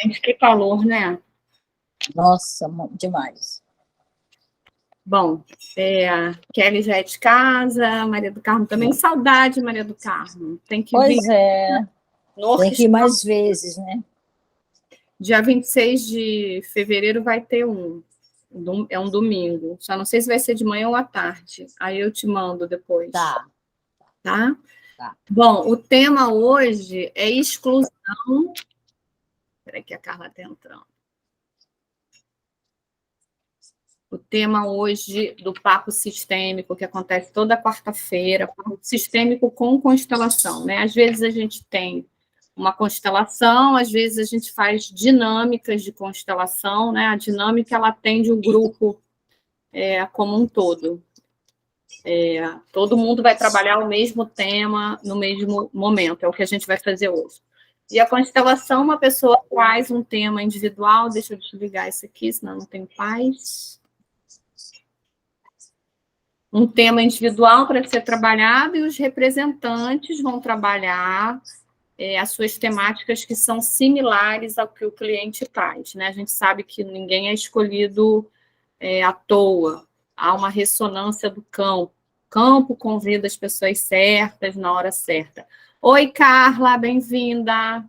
Gente, que calor, né? Nossa, demais. Bom, Kelly já é de casa, Maria do Carmo também. Saudade, Maria do Carmo. Tem que vir. Pois é, tem que ir mais vezes, né? Dia 26 de fevereiro vai ter é um domingo. Só não sei se vai ser de manhã ou à tarde. Aí eu te mando depois. Tá. Tá? Bom, o tema hoje é exclusão. Espera que a Carla está entrando. O tema hoje do papo sistêmico, que acontece toda quarta-feira, papo sistêmico com constelação, né? Às vezes a gente tem uma constelação, às vezes a gente faz dinâmicas de constelação, né? A dinâmica, ela atende o grupo como um todo. Todo mundo vai trabalhar o mesmo tema no mesmo momento, é o que a gente vai fazer hoje. E a constelação, uma pessoa traz um tema individual, deixa eu desligar isso aqui, senão não tem paz. Um tema individual para ser trabalhado e os representantes vão trabalhar as suas temáticas que são similares ao que o cliente traz, né? A gente sabe que ninguém é escolhido à toa, há uma ressonância do campo. O campo convida as pessoas certas na hora certa. Oi, Carla, bem-vinda.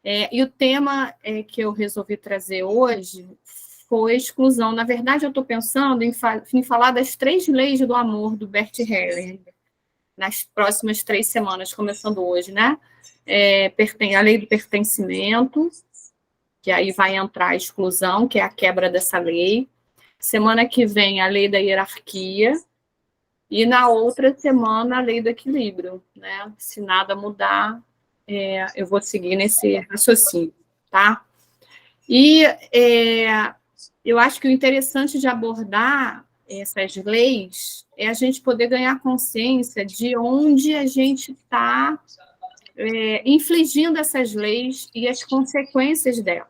E o tema que eu resolvi trazer hoje foi exclusão. Na verdade, eu estou pensando em falar das 3 leis do amor do Bert Hellinger, nas próximas 3 semanas, começando hoje, né? A lei do pertencimento, que aí vai entrar a exclusão, que é a quebra dessa lei. Semana que vem, a lei da hierarquia. E na outra semana, a lei do equilíbrio, né? Se nada mudar, eu vou seguir nesse raciocínio, tá? E eu acho que o interessante de abordar essas leis é a gente poder ganhar consciência de onde a gente está infligindo essas leis e as consequências delas,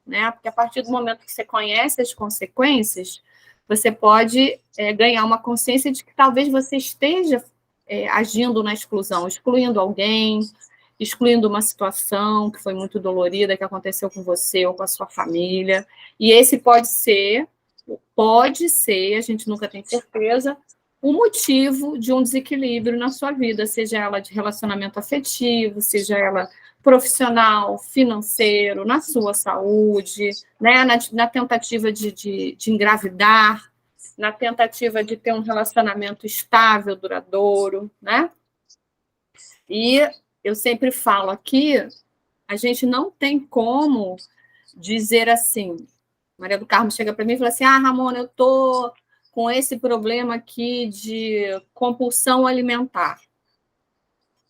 né? Porque a partir do momento que você conhece as consequências, você pode ganhar uma consciência de que talvez você esteja agindo na exclusão, excluindo alguém, excluindo uma situação que foi muito dolorida, que aconteceu com você ou com a sua família. E esse pode ser, a gente nunca tem certeza, o motivo de um desequilíbrio na sua vida, seja ela de relacionamento afetivo, seja ela profissional, financeiro, na sua saúde, né? na tentativa de engravidar, na tentativa de ter um relacionamento estável, duradouro, né? E eu sempre falo aqui, a gente não tem como dizer assim. Maria do Carmo chega para mim e fala assim: Ramona, eu estou com esse problema aqui de compulsão alimentar.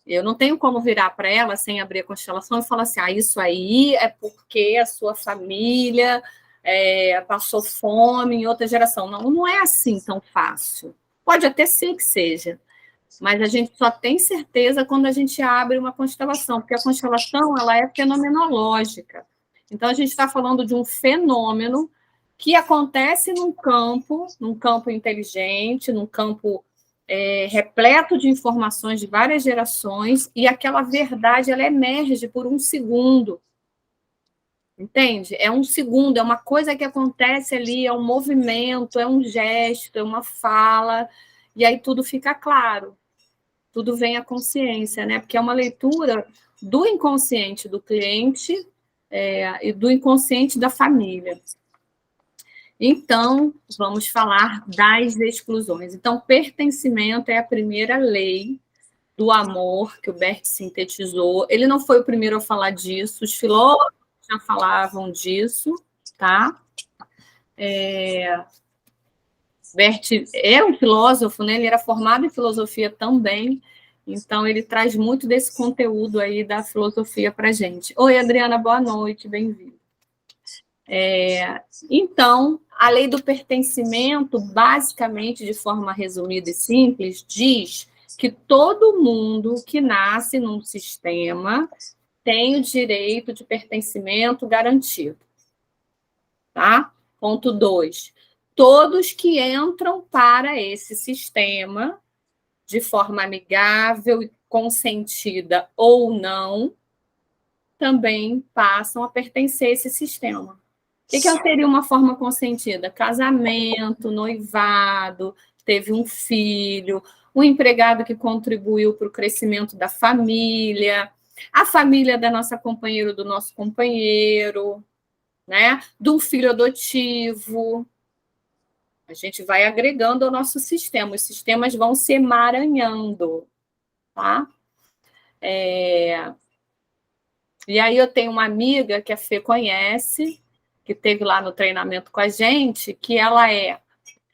Eu não tenho como virar para ela sem abrir a constelação e falar assim: isso aí é porque a sua família passou fome em outra geração. Não, não é assim tão fácil. Pode até ser que seja, mas a gente só tem certeza quando a gente abre uma constelação, porque a constelação ela é fenomenológica. Então, a gente está falando de um fenômeno que acontece num campo inteligente, num campo repleto de informações de várias gerações, e aquela verdade ela emerge por um segundo. Entende? É um segundo, é uma coisa que acontece ali, é um movimento, é um gesto, é uma fala, e aí tudo fica claro. Tudo vem à consciência, né? Porque é uma leitura do inconsciente do cliente e do inconsciente da família. Então, vamos falar das exclusões. Então, pertencimento é a primeira lei do amor que o Bert sintetizou. Ele não foi o primeiro a falar disso, os filósofos já falavam disso, tá? Bert é um filósofo, né? Ele era formado em filosofia também, então ele traz muito desse conteúdo aí da filosofia para a gente. Oi, Adriana, boa noite, bem-vinda. Então, a lei do pertencimento, basicamente, de forma resumida e simples, diz que todo mundo que nasce num sistema tem o direito de pertencimento garantido. Tá? Ponto 2. Todos que entram para esse sistema, de forma amigável e consentida ou não, também passam a pertencer a esse sistema. O que seria uma forma consentida? Casamento, noivado, teve um filho, um empregado que contribuiu para o crescimento da família, a família da nossa companheira ou do nosso companheiro, né? De um filho adotivo. A gente vai agregando ao nosso sistema, os sistemas vão se emaranhando, tá? E aí eu tenho uma amiga que a Fê conhece, que esteve lá no treinamento com a gente, que ela é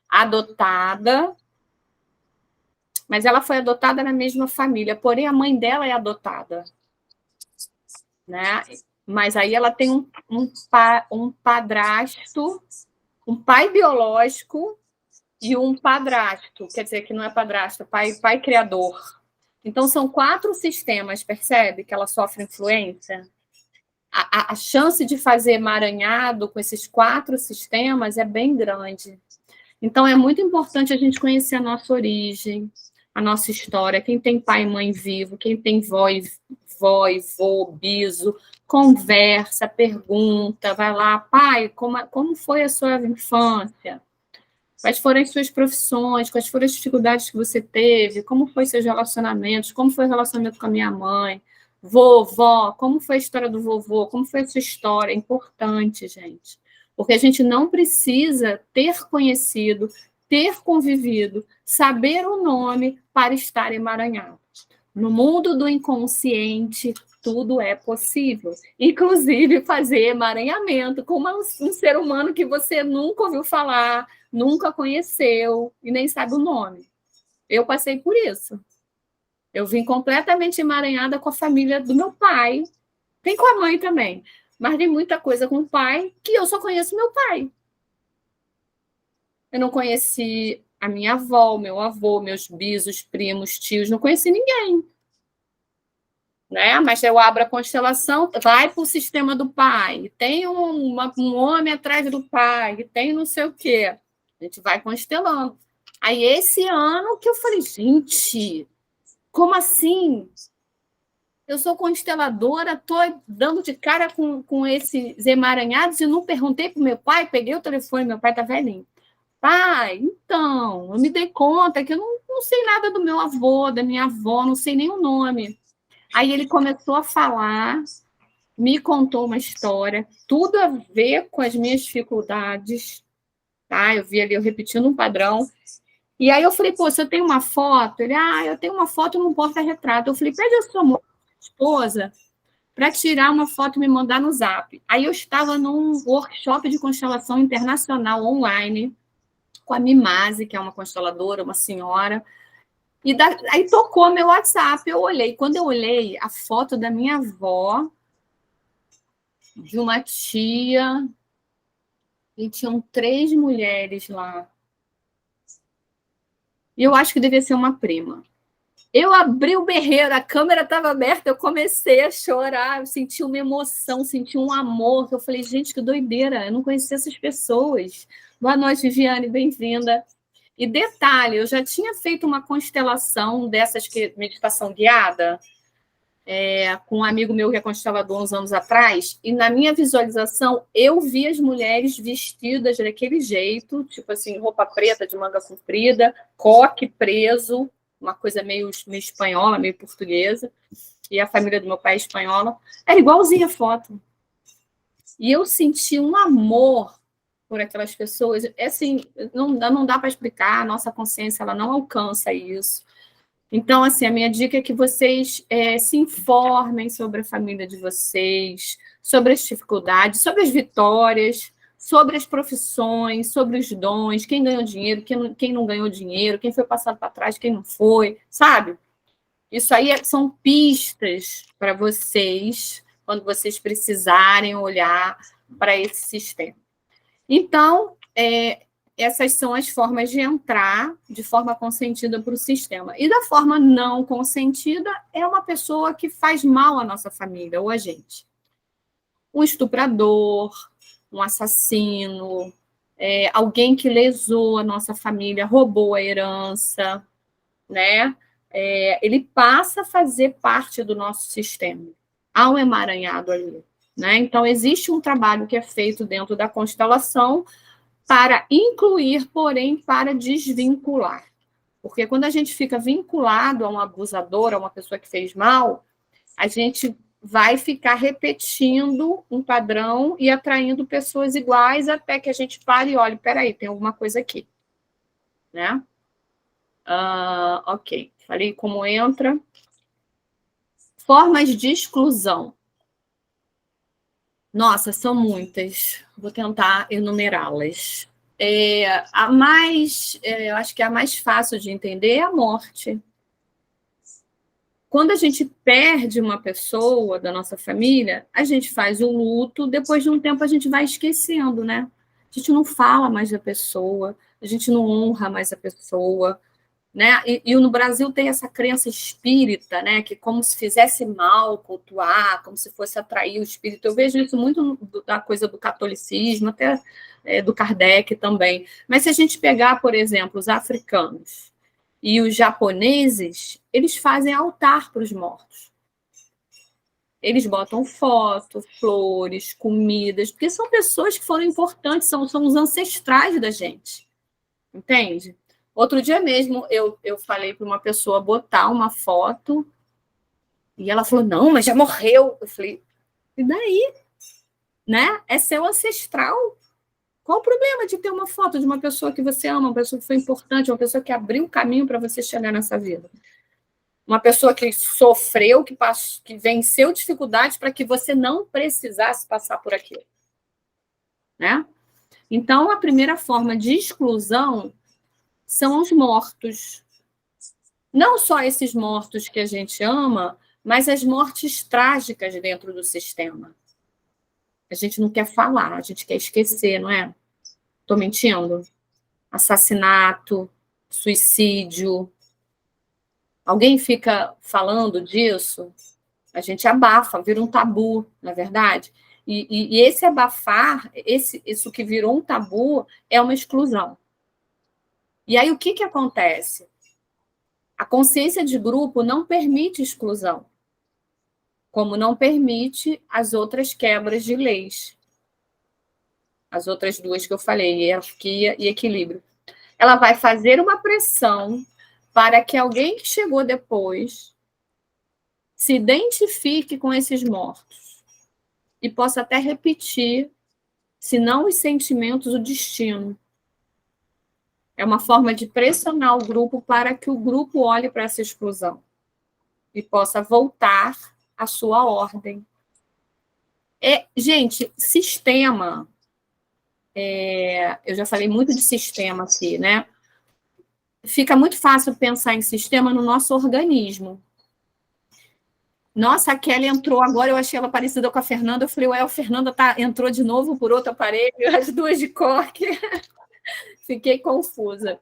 adotada, mas ela foi adotada na mesma família, porém a mãe dela é adotada, né? Mas aí ela tem um padrasto, um pai biológico e um padrasto, quer dizer que não é padrasto, pai criador. Então são 4 sistemas, percebe que ela sofre influência? A chance de fazer emaranhado com esses 4 sistemas é bem grande. Então, é muito importante a gente conhecer a nossa origem, a nossa história, quem tem pai e mãe vivo, quem tem vó, vô, biso, conversa, pergunta, vai lá, pai, como foi a sua infância? Quais foram as suas profissões? Quais foram as dificuldades que você teve? Como foi seus relacionamentos? Como foi o relacionamento com a minha mãe? Vovó, como foi a história do vovô? Como foi a sua história? É importante, gente. Porque a gente não precisa ter conhecido, ter convivido, saber o nome para estar emaranhado. No mundo do inconsciente, tudo é possível. Inclusive fazer emaranhamento com um ser humano que você nunca ouviu falar, nunca conheceu e nem sabe o nome. Eu passei por isso. Eu vim completamente emaranhada com a família do meu pai. Tem com a mãe também. Mas tem muita coisa com o pai que eu só conheço meu pai. Eu não conheci a minha avó, meu avô, meus bisos, primos, tios, não conheci ninguém. Né? Mas eu abro a constelação, vai para o sistema do pai, tem um homem atrás do pai, tem não sei o quê. A gente vai constelando. Aí, esse ano que eu falei, gente, como assim? Eu sou consteladora, estou dando de cara com esses emaranhados e não perguntei para o meu pai, peguei o telefone, meu pai está velhinho. Pai, então, eu me dei conta que eu não sei nada do meu avô, da minha avó, não sei nem o nome. Aí ele começou a falar, me contou uma história, tudo a ver com as minhas dificuldades, tá? Eu vi ali, eu repetindo um padrão. E aí eu falei, pô, você tem uma foto? Ele, eu tenho uma foto num porta-retrato. Eu falei, pede a sua esposa para tirar uma foto e me mandar no Zap. Aí eu estava num workshop de constelação internacional online com a Mimase, que é uma consteladora, uma senhora. E aí tocou meu WhatsApp, eu olhei. Quando eu olhei a foto da minha avó, de uma tia, e tinham 3 mulheres lá. E eu acho que devia ser uma prima. Eu abri o berreiro, a câmera estava aberta, eu comecei a chorar, eu senti uma emoção, senti um amor. Eu falei, gente, que doideira, eu não conhecia essas pessoas. Boa noite, Viviane, bem-vinda. E detalhe, eu já tinha feito uma constelação dessas que meditação guiada, com um amigo meu que é constelador uns anos atrás, e na minha visualização eu vi as mulheres vestidas daquele jeito, tipo assim, roupa preta de manga comprida, coque preso, uma coisa meio espanhola, meio portuguesa, e a família do meu pai é espanhola, era igualzinha a foto. E eu senti um amor por aquelas pessoas, assim, não dá para explicar, a nossa consciência ela não alcança isso. Então, assim, a minha dica é que vocês se informem sobre a família de vocês, sobre as dificuldades, sobre as vitórias, sobre as profissões, sobre os dons, quem ganhou dinheiro, quem não ganhou dinheiro, quem foi passado para trás, quem não foi, sabe? Isso aí são pistas para vocês, quando vocês precisarem olhar para esse sistema. Então, essas são as formas de entrar de forma consentida para o sistema. E da forma não consentida é uma pessoa que faz mal à nossa família ou a gente. Um estuprador, um assassino, alguém que lesou a nossa família, roubou a herança, né? Ele passa a fazer parte do nosso sistema. Há um emaranhado ali, né? Então, existe um trabalho que é feito dentro da constelação para incluir, porém, para desvincular. Porque quando a gente fica vinculado a um abusador, a uma pessoa que fez mal, a gente vai ficar repetindo um padrão e atraindo pessoas iguais até que a gente pare e olhe, peraí, tem alguma coisa aqui, né? Ok, falei como entra. Formas de exclusão. Nossa, são muitas. Vou tentar enumerá-las. Eu acho que a mais fácil de entender é a morte. Quando a gente perde uma pessoa da nossa família, a gente faz o luto, depois de um tempo a gente vai esquecendo, né? A gente não fala mais da pessoa, a gente não honra mais a pessoa, né? E no Brasil tem essa crença espírita, né? Que como se fizesse mal cultuar, como se fosse atrair o espírito. Eu vejo isso muito da coisa do catolicismo, até do Kardec também. Mas se a gente pegar, por exemplo, os africanos e os japoneses, eles fazem altar para os mortos. Eles botam fotos, flores, comidas, porque são pessoas que foram importantes, são os ancestrais da gente. Entende? Outro dia mesmo, eu falei para uma pessoa botar uma foto e ela falou, não, mas já morreu. Eu falei, e daí? Né? É seu ancestral. Qual o problema de ter uma foto de uma pessoa que você ama, uma pessoa que foi importante, uma pessoa que abriu o caminho para você chegar nessa vida? Uma pessoa que sofreu, que venceu dificuldades para que você não precisasse passar por aquilo. Né? Então, a primeira forma de exclusão são os mortos. Não só esses mortos que a gente ama, mas as mortes trágicas dentro do sistema. A gente não quer falar, a gente quer esquecer, não é? Estou mentindo? Assassinato, suicídio. Alguém fica falando disso, a gente abafa, vira um tabu, na verdade. E esse abafar, isso que virou um tabu, é uma exclusão. E aí o que acontece? A consciência de grupo não permite exclusão, como não permite as outras quebras de leis. As outras duas que eu falei, hierarquia e equilíbrio. Ela vai fazer uma pressão para que alguém que chegou depois se identifique com esses mortos e possa até repetir, se não os sentimentos, o destino. É uma forma de pressionar o grupo para que o grupo olhe para essa exclusão e possa voltar à sua ordem. Gente, sistema... eu já falei muito de sistema aqui, né? Fica muito fácil pensar em sistema no nosso organismo. Nossa, a Kelly entrou agora, eu achei ela parecida com a Fernanda. Eu falei, a Fernanda entrou de novo por outro aparelho, as duas de corte. Fiquei confusa.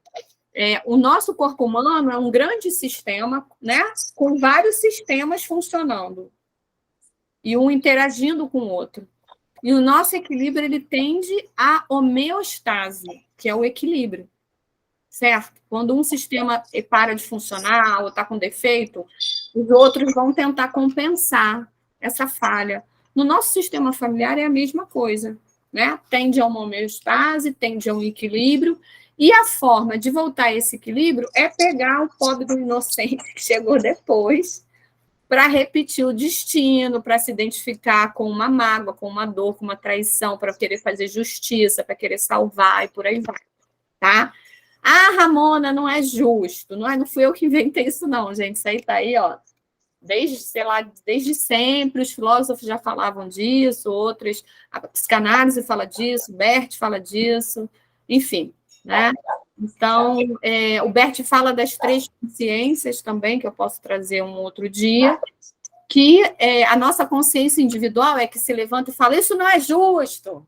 O nosso corpo humano é um grande sistema, né? Com vários sistemas funcionando. E um interagindo com o outro. E o nosso equilíbrio, ele tende à homeostase, que é o equilíbrio. Certo? Quando um sistema para de funcionar ou está com defeito, os outros vão tentar compensar essa falha. No nosso sistema familiar é a mesma coisa, né? Tende a uma homeostase, tende a um equilíbrio, e a forma de voltar a esse equilíbrio é pegar o pobre do inocente que chegou depois para repetir o destino, para se identificar com uma mágoa, com uma dor, com uma traição, para querer fazer justiça, para querer salvar e por aí vai, tá? Ah, Ramona, não é justo. Não fui eu que inventei isso, não, gente. Isso aí está aí, ó. Desde sempre, os filósofos já falavam disso, outros, a psicanálise fala disso, o Bert fala disso, enfim, né? Então, o Bert fala das 3 consciências também, que eu posso trazer um outro dia, que a nossa consciência individual é que se levanta e fala, isso não é justo.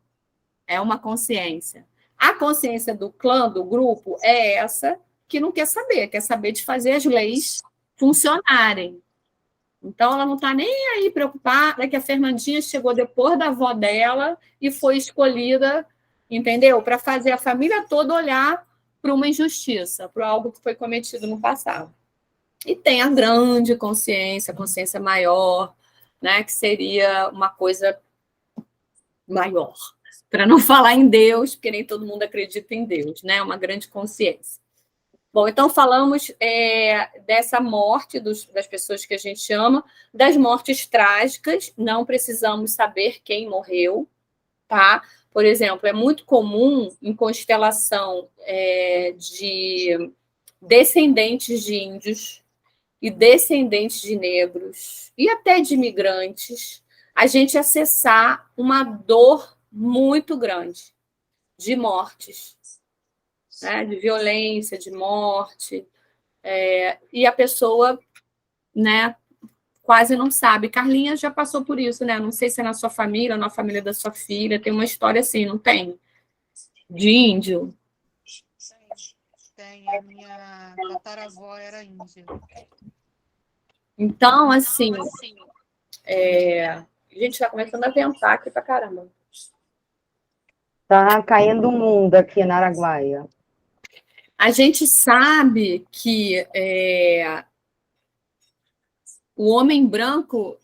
É uma consciência. A consciência do clã, do grupo, é essa que não quer saber de fazer as leis funcionarem. Então, ela não está nem aí preocupada que a Fernandinha chegou depois da avó dela e foi escolhida, entendeu? Para fazer a família toda olhar para uma injustiça, para algo que foi cometido no passado. E tem a grande consciência, a consciência maior, né, que seria uma coisa maior, para não falar em Deus, porque nem todo mundo acredita em Deus, né? Uma grande consciência. Bom, então falamos dessa morte das pessoas que a gente ama, das mortes trágicas, não precisamos saber quem morreu, tá? Por exemplo, é muito comum em constelação de descendentes de índios e descendentes de negros e até de imigrantes, a gente acessar uma dor muito grande de mortes, né? De violência, de morte, e a pessoa, né, quase não sabe. Carlinha já passou por isso, né? Não sei se é na sua família, na família da sua filha, tem uma história assim, não tem? De índio. Tem, a minha tataravó era índia. Então, assim, a gente está começando a ventar aqui pra caramba. Tá caindo o mundo aqui na Araguaia. A gente sabe que o homem branco,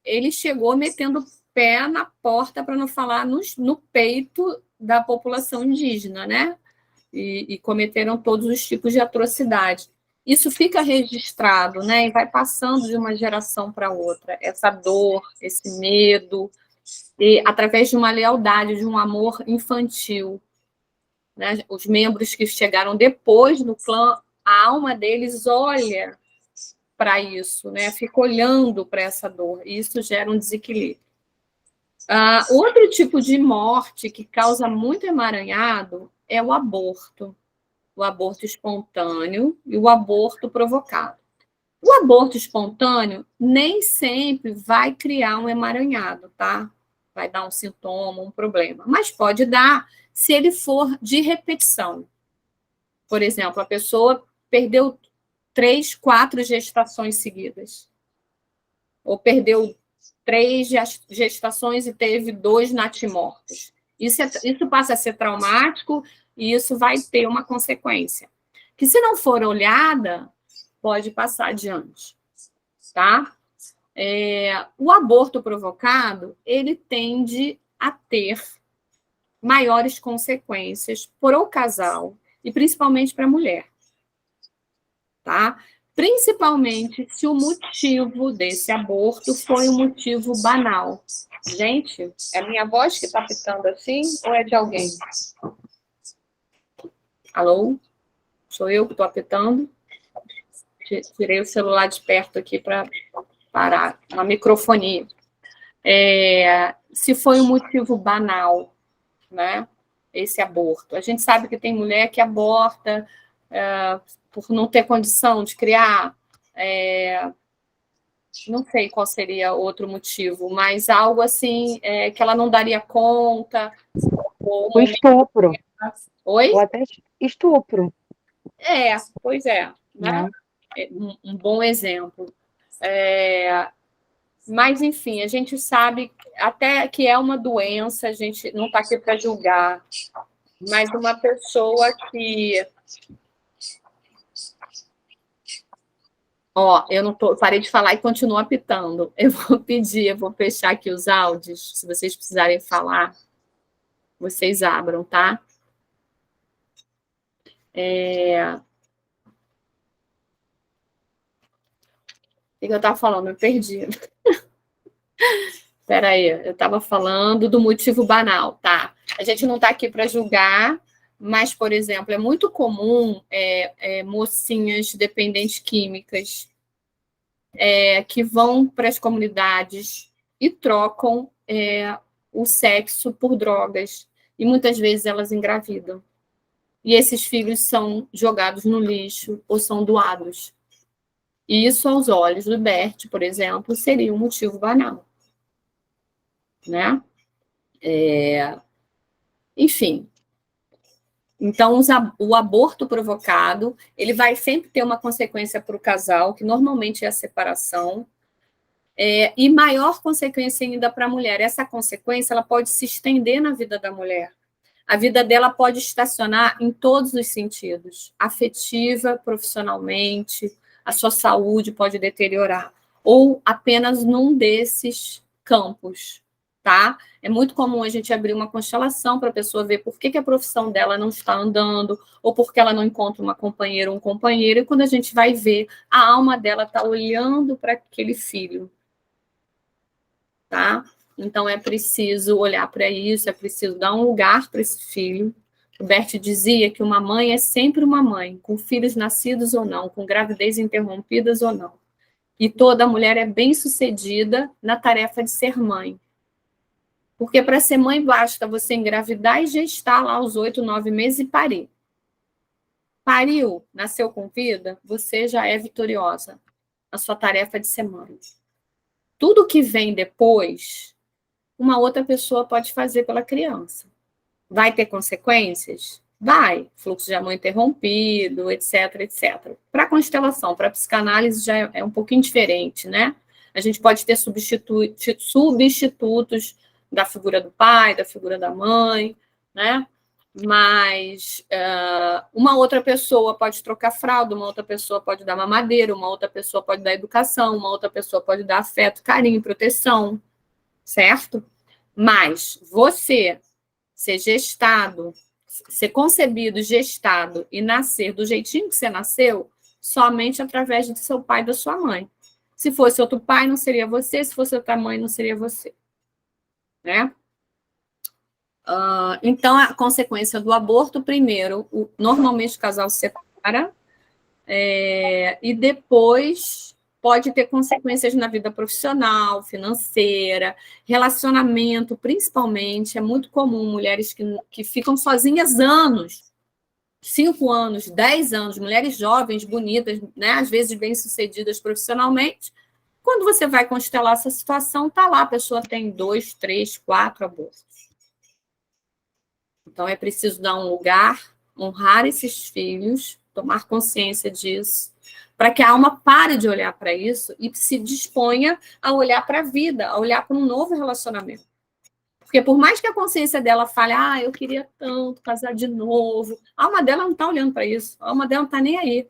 ele chegou metendo o pé na porta, para não falar no peito da população indígena, né? E cometeram todos os tipos de atrocidade. Isso fica registrado, né? E vai passando de uma geração para outra. Essa dor, esse medo, e através de uma lealdade, de um amor infantil. Né? Os membros que chegaram depois no clã, a alma deles olha para isso, né? Fica olhando para essa dor, e isso gera um desequilíbrio. Outro tipo de morte que causa muito emaranhado é o aborto espontâneo e o aborto provocado. O aborto espontâneo nem sempre vai criar um emaranhado, tá? Vai dar um sintoma, um problema, mas pode dar se ele for de repetição. Por exemplo, a pessoa perdeu 3, 4 gestações seguidas, ou perdeu 3 gestações e teve 2 natimortos. Isso passa a ser traumático e isso vai ter uma consequência. Que se não for olhada, pode passar adiante, tá? O aborto provocado, ele tende a ter maiores consequências para o casal e principalmente para a mulher, tá? Principalmente se o motivo desse aborto foi um motivo banal. Gente, é a minha voz que está pitando assim ou é de alguém? Alô? Sou eu que estou apitando? Tirei o celular de perto aqui para parar. Uma microfonia. Se foi um motivo banal, né? Esse aborto. A gente sabe que tem mulher que aborta por não ter condição de criar, não sei qual seria outro motivo, mas algo assim que ela não daria conta. O estupro. Oi? Ou até estupro. Pois é. Né? Um bom exemplo. Mas, enfim, a gente sabe até que é uma doença, a gente não está aqui para julgar, mas uma pessoa que... eu não parei de falar e continuo apitando. Eu vou fechar aqui os áudios, se vocês precisarem falar, vocês abram, tá? O que eu estava falando? Eu perdi. Espera aí, eu estava falando do motivo banal, tá? A gente não está aqui para julgar, mas, por exemplo, é muito comum mocinhas dependentes químicas que vão para as comunidades e trocam o sexo por drogas. E muitas vezes elas engravidam. E esses filhos são jogados no lixo ou são doados. E isso, aos olhos do Bert, por exemplo, seria um motivo banal. Né? Enfim. Então, o aborto provocado, ele vai sempre ter uma consequência para o casal, que normalmente é a separação, e maior consequência ainda para a mulher. Essa consequência ela pode se estender na vida da mulher. A vida dela pode estacionar em todos os sentidos, afetiva, profissionalmente, a sua saúde pode deteriorar. ou apenas num desses campos, tá? É muito comum a gente abrir uma constelação para a pessoa ver por que a profissão dela não está andando, ou porque ela não encontra uma companheira ou um companheiro, e quando a gente vai ver, a alma dela está olhando para aquele filho, tá? Então, é preciso olhar para isso, é preciso dar um lugar para esse filho. O Bert dizia que uma mãe é sempre uma mãe, com filhos nascidos ou não, com gravidez interrompidas ou não. E toda mulher é bem-sucedida na tarefa de ser mãe. Porque para ser mãe basta você engravidar e gestar lá os 8, 9 meses e parir. Pariu, nasceu com vida, você já é vitoriosa. A sua tarefa é de ser mãe. Tudo que vem depois, uma outra pessoa pode fazer pela criança. Vai ter consequências? Vai. Fluxo de amor interrompido, etc, etc. Para a constelação, para a psicanálise já é um pouquinho diferente, né? A gente pode ter substitutos da figura do pai, da figura da mãe, né? Mas uma outra pessoa pode trocar fralda, uma outra pessoa pode dar mamadeira, uma outra pessoa pode dar educação, uma outra pessoa pode dar afeto, carinho, proteção, certo? Mas você ser gestado, ser concebido, gestado e nascer do jeitinho que você nasceu, somente através do seu pai e da sua mãe. Se fosse outro pai, não seria você, se fosse outra mãe, não seria você. Né? Então, a consequência do aborto, primeiro, normalmente o casal se separa, e depois pode ter consequências na vida profissional, financeira, relacionamento, principalmente. É muito comum mulheres que ficam sozinhas anos, 5 anos, 10 anos, mulheres jovens, bonitas, né, às vezes bem-sucedidas profissionalmente. Quando você vai constelar essa situação, tá lá, a pessoa tem 2, 3, 4 abortos. Então, é preciso dar um lugar, honrar esses filhos, tomar consciência disso, para que a alma pare de olhar para isso e se disponha a olhar para a vida, a olhar para um novo relacionamento. Porque por mais que a consciência dela fale, eu queria tanto casar de novo, a alma dela não está olhando para isso, a alma dela não está nem aí.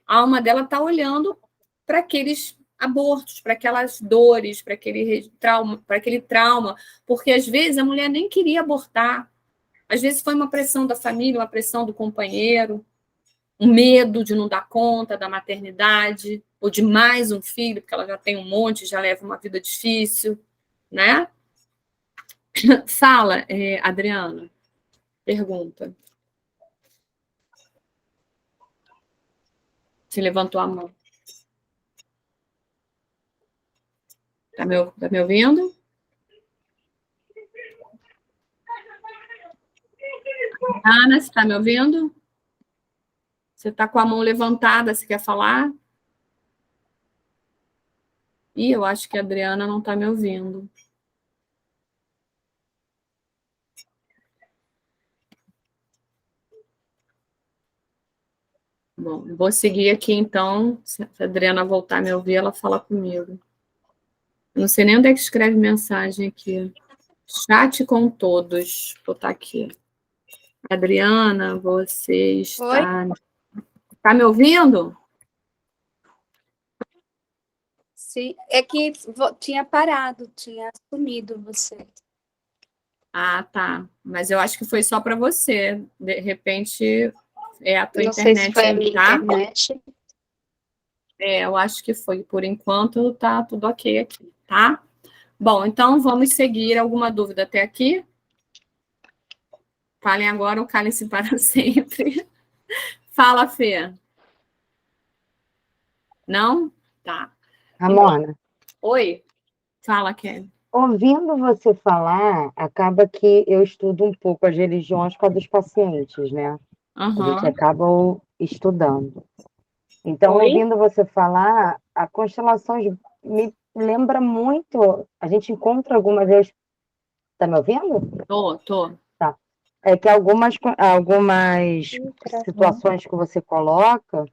A alma dela está olhando para aqueles abortos, para aquelas dores, para aquele trauma, porque às vezes a mulher nem queria abortar, às vezes foi uma pressão da família, uma pressão do companheiro, um medo de não dar conta da maternidade, ou de mais um filho, porque ela já tem um monte, já leva uma vida difícil, né? Fala, Adriana. Pergunta. Você levantou a mão. Tá me ouvindo? Ana, você está me ouvindo? Você está com a mão levantada, você quer falar? Eu acho que a Adriana não está me ouvindo. Bom, vou seguir aqui, então. Se a Adriana voltar a me ouvir, ela fala comigo. Eu não sei nem onde é que escreve mensagem aqui. Chat com todos. Vou botar aqui. Adriana, você está... Oi? Está me ouvindo? Sim, é que tinha parado, tinha sumido você. Tá. Mas eu acho que foi só para você. De repente, a tua Não internet. sei se foi a minha tá? internet. Eu acho que foi. Por enquanto, tá tudo ok aqui, tá? Bom, então vamos seguir. Alguma dúvida até aqui? Falem agora ou calem-se para sempre. Fala, Fê. Não? Tá. Ramona, Oi? Fala, Kelly. ouvindo você falar, acaba que eu estudo um pouco as religiões com a dos pacientes, né? A gente acaba estudando. Então, Oi? ouvindo você falar, a constelações me lembra muito. A gente encontra algumas vezes. Tá me ouvindo? Tô. Tá. É que algumas situações que você coloca,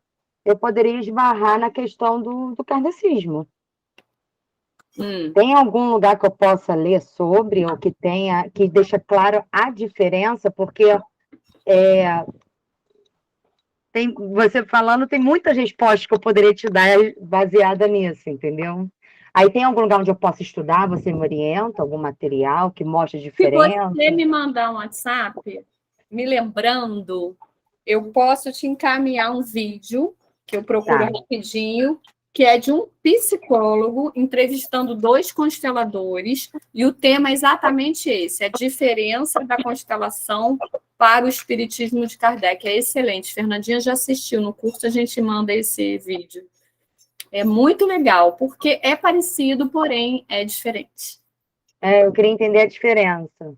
eu poderia esbarrar na questão do kardecismo. Tem algum lugar que eu possa ler sobre, ou que deixa claro a diferença? Porque Você falando, tem muitas respostas que eu poderia te dar baseada nisso, entendeu? Aí tem algum lugar onde eu posso estudar? Você me orienta? Algum material que mostre a Se diferença? você me mandar um WhatsApp, me lembrando, eu posso te encaminhar um vídeo, que eu procuro rapidinho, que é de um psicólogo entrevistando 2 consteladores, e o tema é exatamente esse, a diferença da constelação para o espiritismo de Kardec. É excelente. Fernandinha já assistiu no curso, a gente manda esse vídeo. É muito legal, porque é parecido, porém é diferente. Eu queria entender a diferença.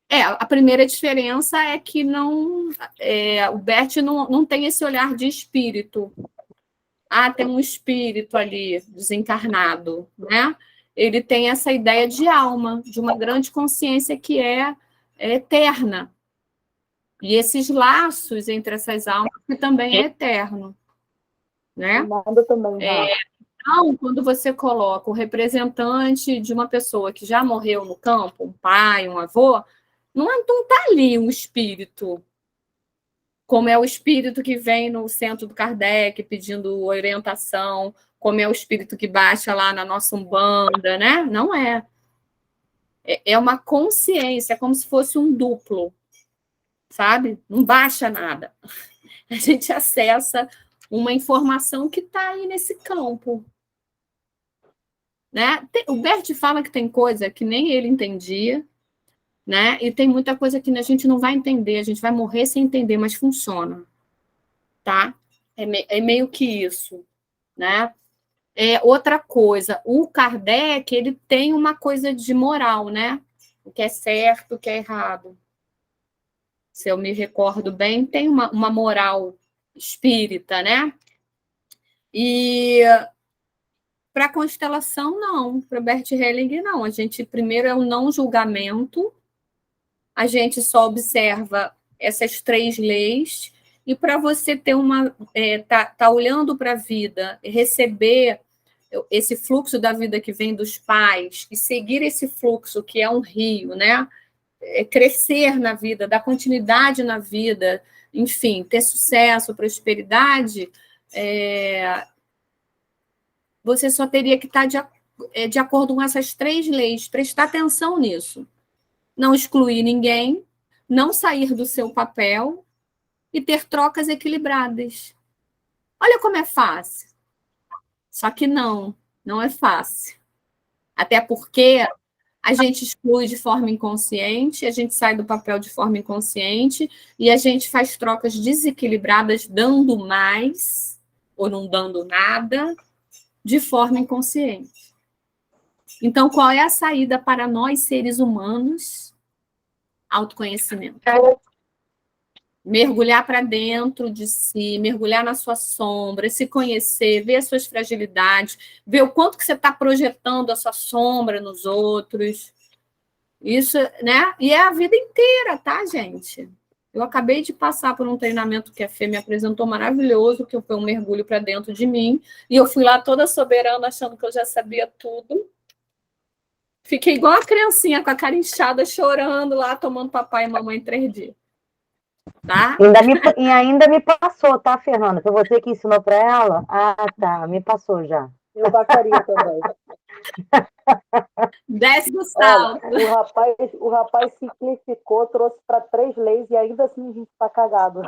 A primeira diferença é que o Bert não tem esse olhar de espírito. Tem um espírito ali desencarnado, né? Ele tem essa ideia de alma, de uma grande consciência que é eterna. E esses laços entre essas almas que também é eterno, né? Então, quando você coloca o representante de uma pessoa que já morreu no campo, um pai, um avô, não está ali um espírito, como é o espírito que vem no centro do Kardec pedindo orientação, como é o espírito que baixa lá na nossa Umbanda, né? Não é. É uma consciência, é como se fosse um duplo, sabe? Não baixa nada. A gente acessa uma informação que está aí nesse campo. Né? O Bert fala que tem coisa que nem ele entendia, né? E tem muita coisa que a gente não vai entender, a gente vai morrer sem entender, mas funciona, tá? É meio que isso, né? Outra coisa, o Kardec, ele tem uma coisa de moral, né? O que é certo, o que é errado. Se eu me recordo bem, tem uma moral espírita, né? E para a constelação, não. Para Bert Helling, não. A gente, primeiro, é o não julgamento, a gente só observa essas 3 leis, e para você ter tá olhando para a vida, receber esse fluxo da vida que vem dos pais, e seguir esse fluxo que é um rio, né? Crescer na vida, dar continuidade na vida, enfim, ter sucesso, prosperidade, você só teria que estar de acordo com essas 3 leis, prestar atenção nisso. Não excluir ninguém, não sair do seu papel e ter trocas equilibradas. Olha como é fácil. Só que não é fácil. Até porque a gente exclui de forma inconsciente, a gente sai do papel de forma inconsciente e a gente faz trocas desequilibradas, dando mais ou não dando nada, de forma inconsciente. Então, qual é a saída para nós, seres humanos? Autoconhecimento. Mergulhar para dentro de si, mergulhar na sua sombra, se conhecer, ver as suas fragilidades, ver o quanto que você está projetando a sua sombra nos outros. Isso, né? E é a vida inteira, tá, gente? Eu acabei de passar por um treinamento que a Fê me apresentou maravilhoso, que foi um mergulho para dentro de mim, e eu fui lá toda soberana, achando que eu já sabia tudo. Fiquei igual a criancinha, com a cara inchada, chorando lá, tomando papai e mamãe 3 dias. Tá? E ainda me passou, tá, Fernanda? Foi você que ensinou para ela? Tá, me passou já. Eu passaria também. Desce do salto. Olha, o rapaz simplificou, trouxe para 3 leis e ainda assim a gente está cagado.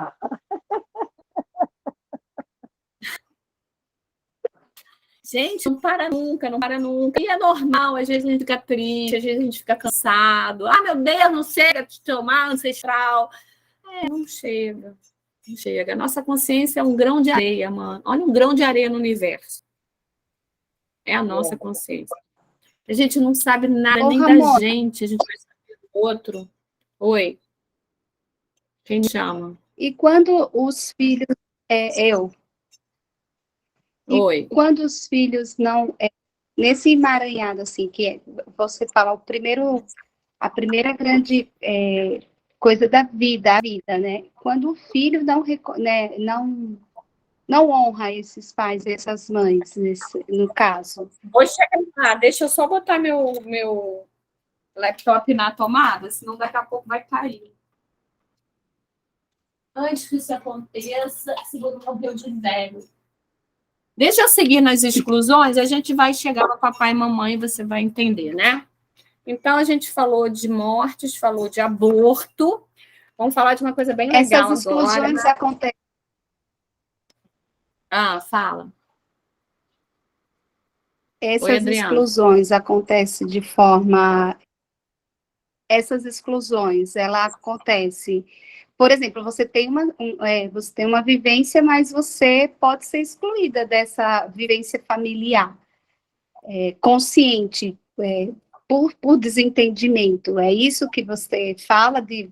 Gente, não para nunca, não para nunca. E é normal, às vezes a gente fica triste, às vezes a gente fica cansado. Meu Deus, não chega de tomar ancestral. Não chega. Não chega. A nossa consciência é um grão de areia, mano. Olha um grão de areia no universo. É a nossa consciência. A gente não sabe nada nem Ramona, da gente, a gente vai saber do outro. Oi. Quem chama? e quando os filhos... eu. E Oi. quando os filhos não... nesse emaranhado, assim, que você fala, a primeira grande coisa da vida, a vida, né? Quando o filho não honra esses pais, essas mães, no caso. Vou chegar lá, deixa eu só botar meu laptop na tomada, senão daqui a pouco vai cair. antes que isso aconteça, segundo morreu de velho. Deixa eu seguir nas exclusões, a gente vai chegar no papai e mamãe e você vai entender, né? Então, a gente falou de mortes, falou de aborto. Vamos falar de uma coisa bem legal Essas exclusões agora. acontecem. Fala. Essas exclusões acontecem de forma. Essas exclusões, ela acontece. Por exemplo, você tem uma vivência, mas você pode ser excluída dessa vivência familiar, consciente, por desentendimento. É isso que você fala de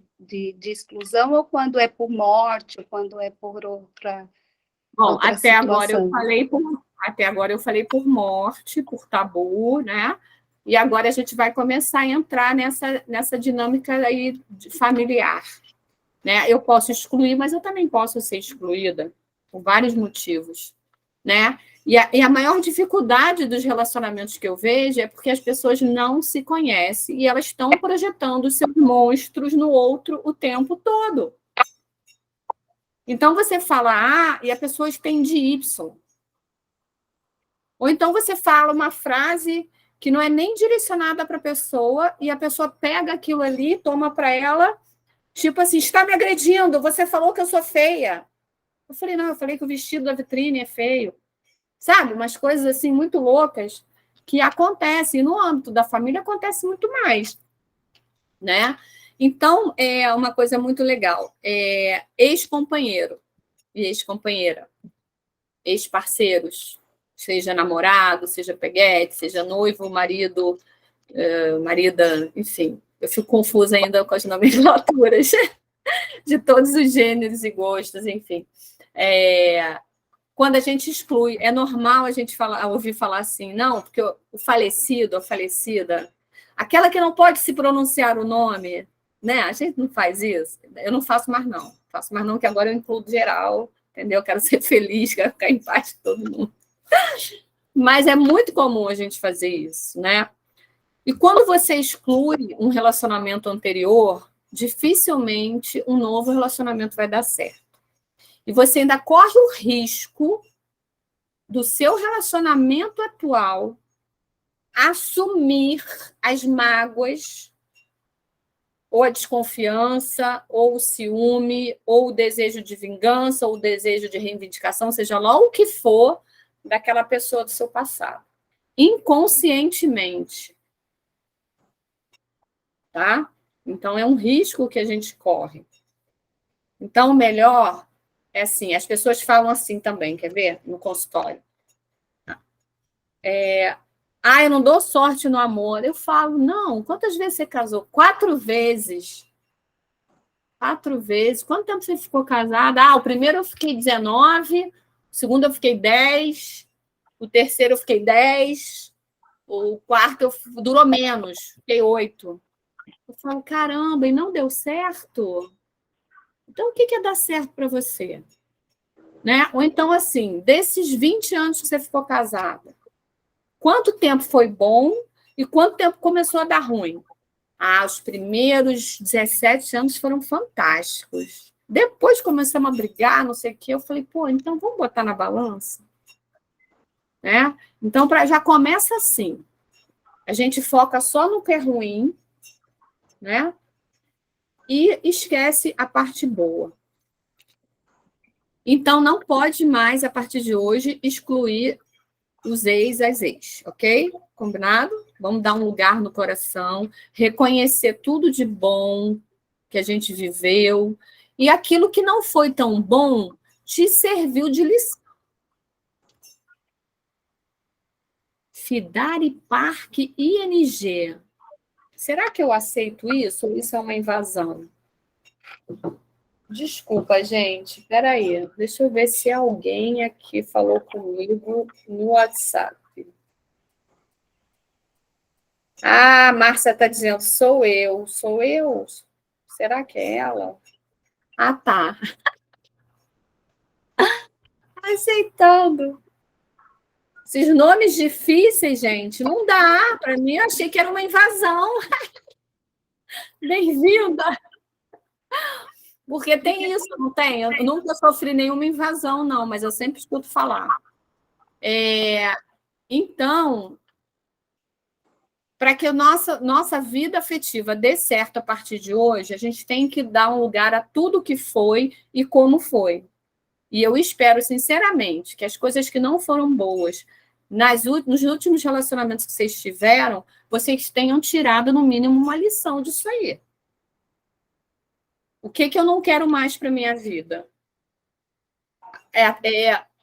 exclusão, ou quando é por morte, ou quando é por outra. Bom, até agora eu falei por morte, por tabu, né? E agora a gente vai começar a entrar nessa dinâmica aí familiar, né? Eu posso excluir, mas eu também posso ser excluída por vários motivos, né? E a maior dificuldade dos relacionamentos que eu vejo é porque as pessoas não se conhecem e elas estão projetando seus monstros no outro o tempo todo. Então, você fala A e a pessoa entende Y. Ou então você fala uma frase que não é nem direcionada para a pessoa e a pessoa pega aquilo ali, toma para ela, tipo assim, está me agredindo, você falou que eu sou feia. Eu falei, não, eu falei que o vestido da vitrine é feio. Sabe? Umas coisas assim muito loucas que acontecem. E no âmbito da família acontece muito mais, né? Então, é uma coisa muito legal. Ex-companheiro e ex-companheira, ex-parceiros, seja namorado, seja peguete, seja noivo, marido, marida, enfim. Eu fico confusa ainda com as nomenclaturas de todos os gêneros e gostos, enfim. Quando a gente exclui, é normal a gente ouvir falar assim, não, porque o falecido, a falecida, aquela que não pode se pronunciar o nome, né? A gente não faz isso. Eu não faço mais, não. Faço mais, não, que agora eu incluo geral, entendeu? Eu quero ser feliz, quero ficar em paz com todo mundo. Mas é muito comum a gente fazer isso, né? E quando você exclui um relacionamento anterior, dificilmente um novo relacionamento vai dar certo. E você ainda corre o risco do seu relacionamento atual assumir as mágoas, ou a desconfiança, ou o ciúme, ou o desejo de vingança, ou o desejo de reivindicação, seja lá o que for, daquela pessoa do seu passado. Inconscientemente. Tá? Então, é um risco que a gente corre. Então, o melhor é assim, as pessoas falam assim também, quer ver? No consultório. Eu não dou sorte no amor. Eu falo, não, quantas vezes você casou? 4 vezes. 4 vezes. Quanto tempo você ficou casada? O primeiro eu fiquei 19, o segundo eu fiquei 10, o terceiro eu fiquei 10, o quarto durou menos, fiquei 8. Eu falo, caramba, e não deu certo? Então, o que é dar certo para você? Né? Ou então, assim, desses 20 anos que você ficou casada, quanto tempo foi bom e quanto tempo começou a dar ruim? Os primeiros 17 anos foram fantásticos. Depois começamos a brigar, não sei o quê. Eu falei, então vamos botar na balança? Né? Então, já começa assim. A gente foca só no que é ruim, né? E esquece a parte boa. Então, não pode mais, a partir de hoje, excluir os ex as ex, ok? Combinado? Vamos dar um lugar no coração, reconhecer tudo de bom que a gente viveu, e aquilo que não foi tão bom te serviu de lição. Fidari Park ING. Será que eu aceito isso ou isso é uma invasão? Desculpa, gente. Espera aí. Deixa eu ver se alguém aqui falou comigo no WhatsApp. A Márcia está dizendo, sou eu. Sou eu? Será que é ela? Tá. Aceitando. Esses nomes difíceis, gente, não dá. Para mim, eu achei que era uma invasão. Bem-vinda. Porque tem isso, não tem? Eu nunca sofri nenhuma invasão, não, mas eu sempre escuto falar. Então, para que a nossa vida afetiva dê certo a partir de hoje, a gente tem que dar um lugar a tudo que foi e como foi. E eu espero, sinceramente, que as coisas que não foram boas nos últimos relacionamentos que vocês tiveram, vocês tenham tirado, no mínimo, uma lição disso aí. O que eu não quero mais para a minha vida?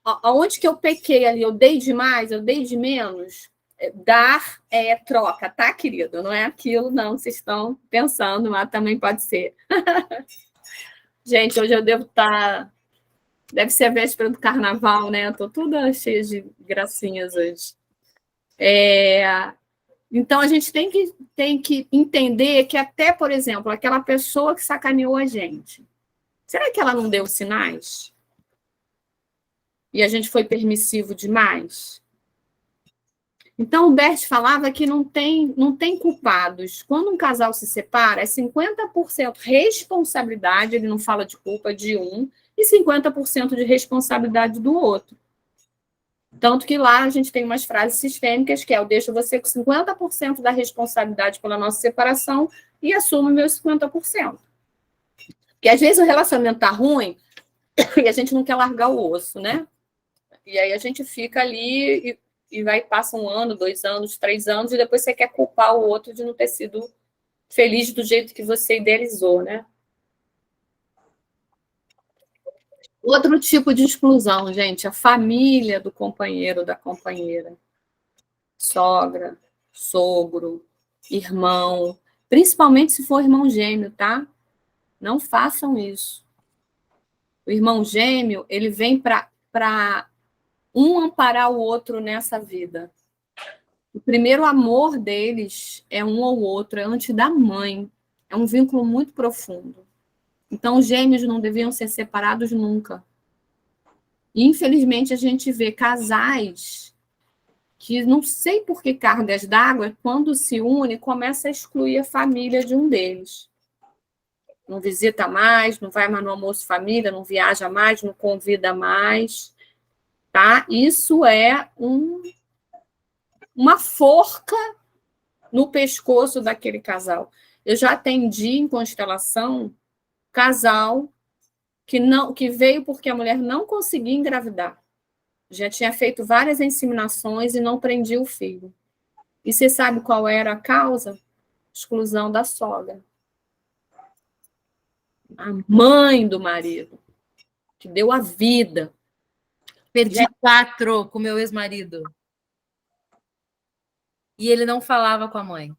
Aonde que eu pequei ali? Eu dei demais? Eu dei de menos? Dar é troca, tá, querido? Não é aquilo, não. Vocês estão pensando, mas também pode ser. Gente, hoje eu devo estar... Deve ser a véspera do carnaval, né? Estou toda cheia de gracinhas hoje. Então, a gente tem que entender que até, por exemplo, aquela pessoa que sacaneou a gente, será que ela não deu sinais? E a gente foi permissivo demais? Então, o Bert falava que não tem culpados. Quando um casal se separa, é 50% responsabilidade, ele não fala de culpa de um, e 50% de responsabilidade do outro. Tanto que lá a gente tem umas frases sistêmicas, que é: eu deixo você com 50% da responsabilidade pela nossa separação e assumo meus 50%. Porque às vezes o relacionamento tá ruim e a gente não quer largar o osso, né? E aí a gente fica ali e passa 1 ano, 2 anos, 3 anos, e depois você quer culpar o outro de não ter sido feliz do jeito que você idealizou, né? Outro tipo de exclusão, gente, a família do companheiro, da companheira. Sogra, sogro, irmão, principalmente se for irmão gêmeo, tá? Não façam isso. O irmão gêmeo, ele vem para um amparar o outro nessa vida. O primeiro amor deles é um ao outro, é antes da mãe. É um vínculo muito profundo. Então, os gêmeos não deviam ser separados nunca. E, infelizmente, a gente vê casais que não sei por que cargas d'água, quando se une, começa a excluir a família de um deles. Não visita mais, não vai mais no almoço família, não viaja mais, não convida mais. Tá? Isso é uma forca no pescoço daquele casal. Eu já atendi em constelação casal que veio porque a mulher não conseguia engravidar. Já tinha feito várias inseminações e não prendia o filho. E você sabe qual era a causa? Exclusão da sogra. A mãe do marido, que deu a vida. Perdi 4 com meu ex-marido. E ele não falava com a mãe.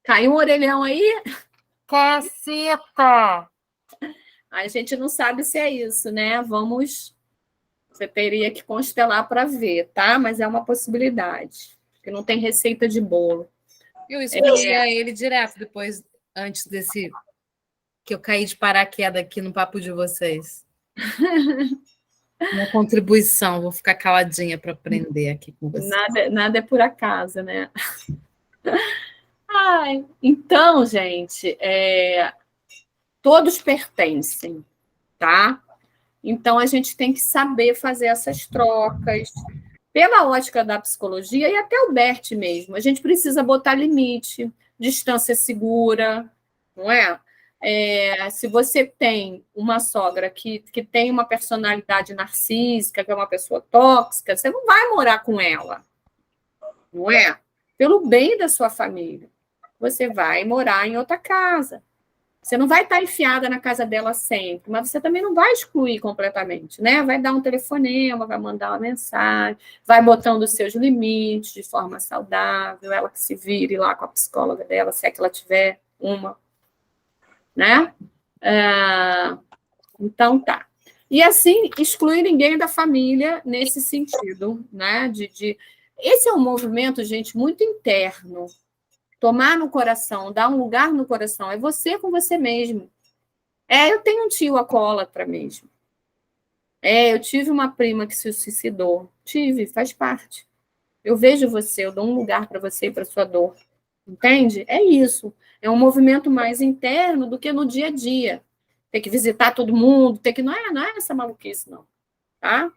Caiu um orelhão aí? Caceta! A gente não sabe se é isso, né? Você teria que constelar para ver, tá? Mas é uma possibilidade. Porque não tem receita de bolo. Eu excluía ele direto depois, antes desse... que eu caí de paraquedas aqui no papo de vocês. Uma contribuição, vou ficar caladinha para aprender aqui com vocês. Nada é por acaso, né? Então, gente, todos pertencem, tá? Então, a gente tem que saber fazer essas trocas. Pela ótica da psicologia, e até o Bert mesmo, a gente precisa botar limite, distância segura, não é? Se você tem uma sogra que tem uma personalidade narcísica, que é uma pessoa tóxica, você não vai morar com ela, não é? Pelo bem da sua família. Você vai morar em outra casa. Você não vai estar enfiada na casa dela sempre, mas você também não vai excluir completamente, né? Vai dar um telefonema, vai mandar uma mensagem, vai botando os seus limites de forma saudável, ela que se vire lá com a psicóloga dela, se é que ela tiver uma, né? Então, tá. E assim, excluir ninguém da família nesse sentido, né? Esse é um movimento, gente, muito interno. Tomar no coração, dar um lugar no coração, é você com você mesmo. Eu tenho um tio alcoólatra mesmo. Eu tive uma prima que se suicidou. Faz parte. Eu vejo você, eu dou um lugar para você e para sua dor. Entende? É isso. É um movimento mais interno do que no dia a dia. Ter que visitar todo mundo, ter que... Não é essa maluquice, não. Tá?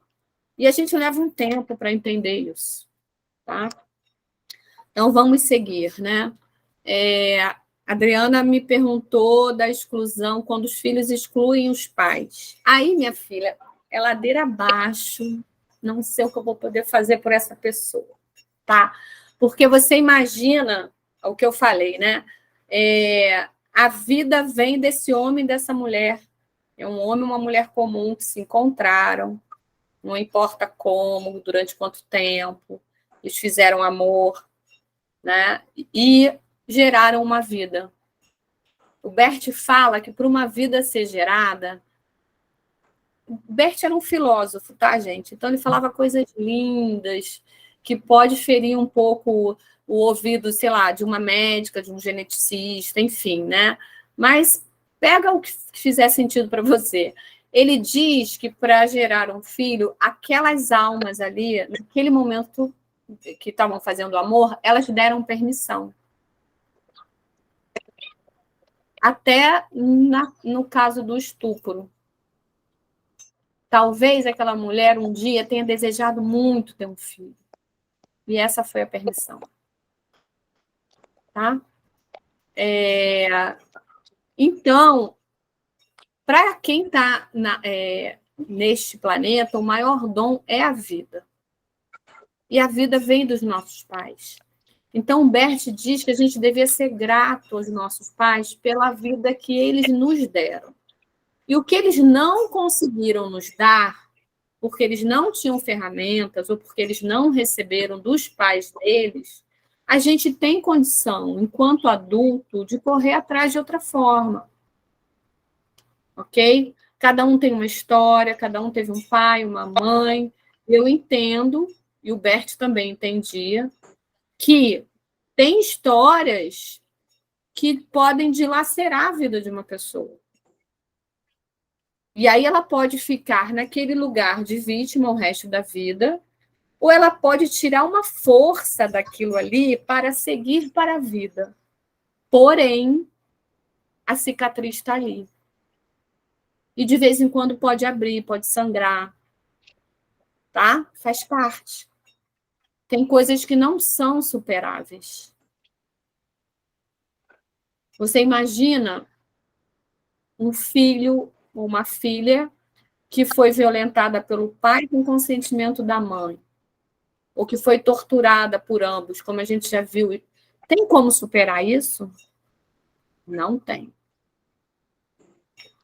E a gente leva um tempo para entender isso. Tá? Então, vamos seguir, né? A Adriana me perguntou da exclusão, quando os filhos excluem os pais. Aí, minha filha, é ladeira abaixo, não sei o que eu vou poder fazer por essa pessoa, tá? Porque você imagina o que eu falei, né? A vida vem desse homem e dessa mulher. É um homem e uma mulher comum que se encontraram, não importa como, durante quanto tempo, eles fizeram amor, né? E geraram uma vida. O Bert fala que para uma vida ser gerada... O Bert era um filósofo, tá, gente? Então ele falava coisas lindas, que pode ferir um pouco o ouvido, sei lá, de uma médica, de um geneticista, enfim, né? Mas pega o que fizer sentido para você. Ele diz que para gerar um filho, aquelas almas ali, naquele momento que estavam fazendo amor, elas deram permissão. Até no caso do estupro. Talvez aquela mulher um dia tenha desejado muito ter um filho. E essa foi a permissão. Tá? Então, para quem está neste planeta, o maior dom é a vida. E a vida vem dos nossos pais. Então, o Bert diz que a gente devia ser grato aos nossos pais pela vida que eles nos deram. E o que eles não conseguiram nos dar, porque eles não tinham ferramentas ou porque eles não receberam dos pais deles, a gente tem condição, enquanto adulto, de correr atrás de outra forma. Ok? Cada um tem uma história, cada um teve um pai, uma mãe. Eu entendo, e o Bert também entendia, que tem histórias que podem dilacerar a vida de uma pessoa. E aí ela pode ficar naquele lugar de vítima o resto da vida, ou ela pode tirar uma força daquilo ali para seguir para a vida. Porém, a cicatriz está ali. E de vez em quando pode abrir, pode sangrar. Tá? Faz parte. Tem coisas que não são superáveis. Você imagina um filho ou uma filha que foi violentada pelo pai com consentimento da mãe, ou que foi torturada por ambos, como a gente já viu. Tem como superar isso? Não tem.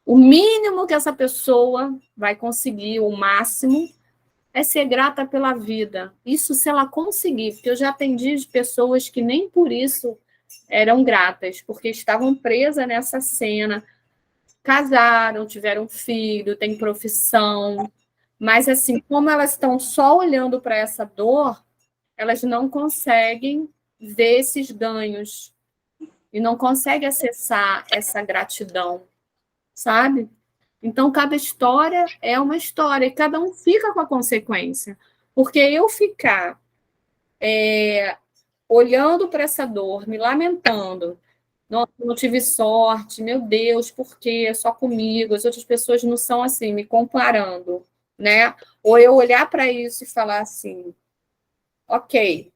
O mínimo que essa pessoa vai conseguir, o máximo, é ser grata pela vida. Isso se ela conseguir, porque eu já atendi pessoas que nem por isso eram gratas, porque estavam presas nessa cena, casaram, tiveram filho, têm profissão, mas assim, como elas estão só olhando para essa dor, elas não conseguem ver esses ganhos e não conseguem acessar essa gratidão, sabe? Então, cada história é uma história e cada um fica com a consequência. Porque eu ficar olhando para essa dor, me lamentando, nossa, não tive sorte, meu Deus, por quê? Só comigo, as outras pessoas não são assim, me comparando, né? Ou eu olhar para isso e falar assim, ok,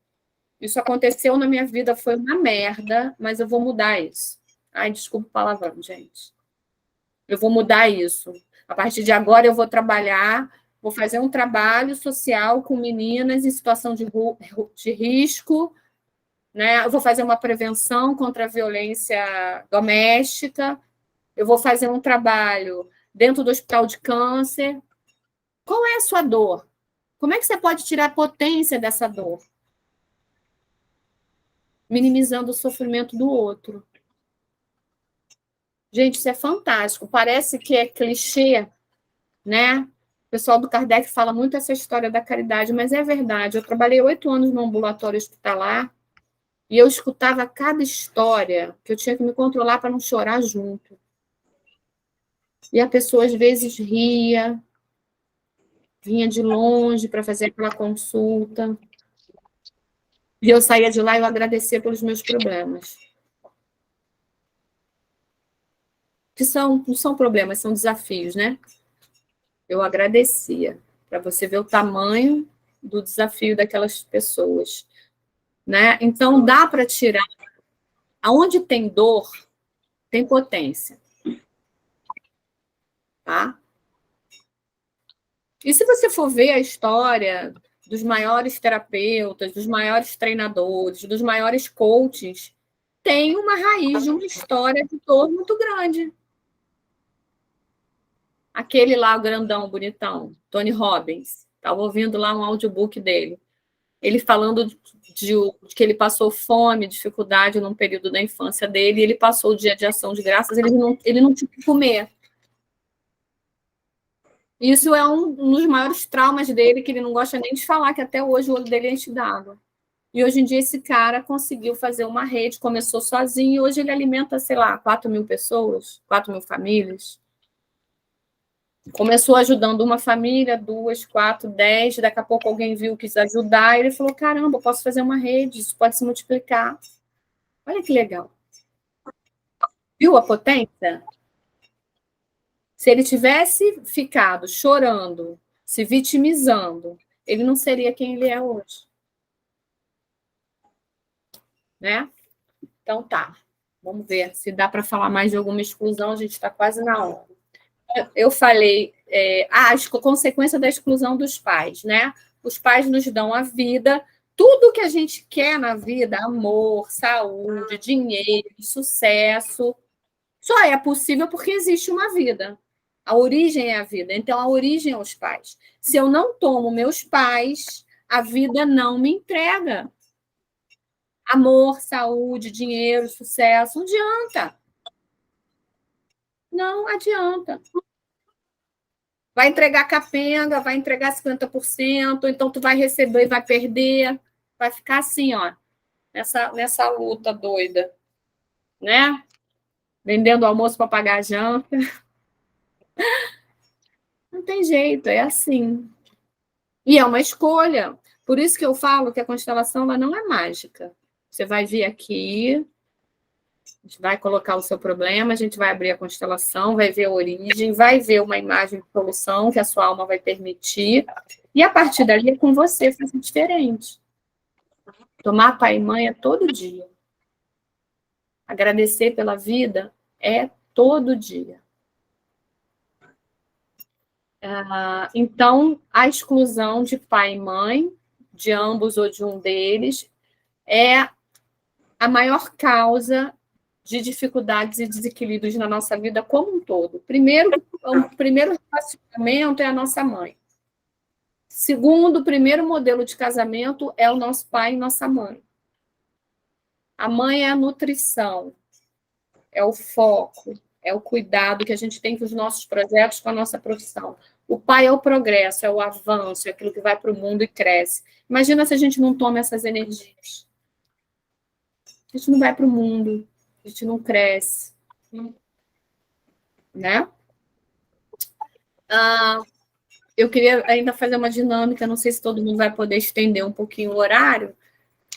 isso aconteceu na minha vida, foi uma merda, mas eu vou mudar isso. Ai, desculpa o palavrão, gente. Eu vou mudar isso. A partir de agora eu vou trabalhar, vou fazer um trabalho social com meninas em situação de risco, né? Eu vou fazer uma prevenção contra a violência doméstica, eu vou fazer um trabalho dentro do hospital de câncer. Qual é a sua dor? Como é que você pode tirar a potência dessa dor? Minimizando o sofrimento do outro. Gente, isso é fantástico. Parece que é clichê, né? O pessoal do Kardec fala muito essa história da caridade, mas é verdade. Eu trabalhei 8 anos no ambulatório hospitalar e eu escutava cada história que eu tinha que me controlar para não chorar junto. E a pessoa, às vezes, ria, vinha de longe para fazer aquela consulta. E eu saía de lá e eu agradecia pelos meus problemas. Que não são problemas, são desafios, né? Eu agradecia, para você ver o tamanho do desafio daquelas pessoas, né? Então, dá para tirar. Aonde tem dor, tem potência. Tá? E se você for ver a história dos maiores terapeutas, dos maiores treinadores, dos maiores coaches, tem uma raiz de uma história de dor muito grande. Aquele lá, o grandão, bonitão, Tony Robbins, estava ouvindo lá um audiobook dele. Ele falando de que ele passou fome, dificuldade num período da infância dele, e ele passou o dia de ação de graças, ele não tinha que comer. Isso é um dos maiores traumas dele, que ele não gosta nem de falar, que até hoje o olho dele enche d'água. E hoje em dia esse cara conseguiu fazer uma rede, começou sozinho, e hoje ele alimenta, sei lá, 4.000 pessoas, 4.000 famílias. Começou ajudando uma família, 2, 4, 10, daqui a pouco alguém viu, quis ajudar, e ele falou, caramba, eu posso fazer uma rede, isso pode se multiplicar. Olha que legal. Viu a potência? Se ele tivesse ficado chorando, se vitimizando, ele não seria quem ele é hoje. Né? Então tá, vamos ver se dá para falar mais de alguma exclusão, a gente está quase na hora. Eu falei a consequência da exclusão dos pais, né? Os pais nos dão a vida, tudo que a gente quer na vida, amor, saúde, dinheiro, sucesso, só é possível porque existe uma vida. A origem é a vida, então a origem é os pais. Se eu não tomo meus pais, a vida não me entrega. Amor, saúde, dinheiro, sucesso, não adianta. Não adianta. Vai entregar capenga, vai entregar 50%, então tu vai receber e vai perder. Vai ficar assim, ó, nessa luta doida, né? Vendendo almoço para pagar a janta. Não tem jeito, é assim. E é uma escolha. Por isso que eu falo que a constelação ela não é mágica. Você vai vir aqui, a gente vai colocar o seu problema, a gente vai abrir a constelação, vai ver a origem, vai ver uma imagem de solução que a sua alma vai permitir, e a partir dali é com você fazer diferente. Tomar pai e mãe é todo dia. Agradecer pela vida é todo dia. Então, a exclusão de pai e mãe, de ambos ou de um deles, é a maior causa de dificuldades e desequilíbrios na nossa vida como um todo. O primeiro relacionamento é a nossa mãe. Segundo, o primeiro modelo de casamento é o nosso pai e nossa mãe. A mãe é a nutrição, é o foco, é o cuidado que a gente tem com os nossos projetos, com a nossa profissão. O pai é o progresso, é o avanço, é aquilo que vai para o mundo e cresce. Imagina se a gente não toma essas energias. A gente não vai para o mundo, a gente não cresce. Né? Eu queria ainda fazer uma dinâmica, não sei se todo mundo vai poder estender um pouquinho o horário.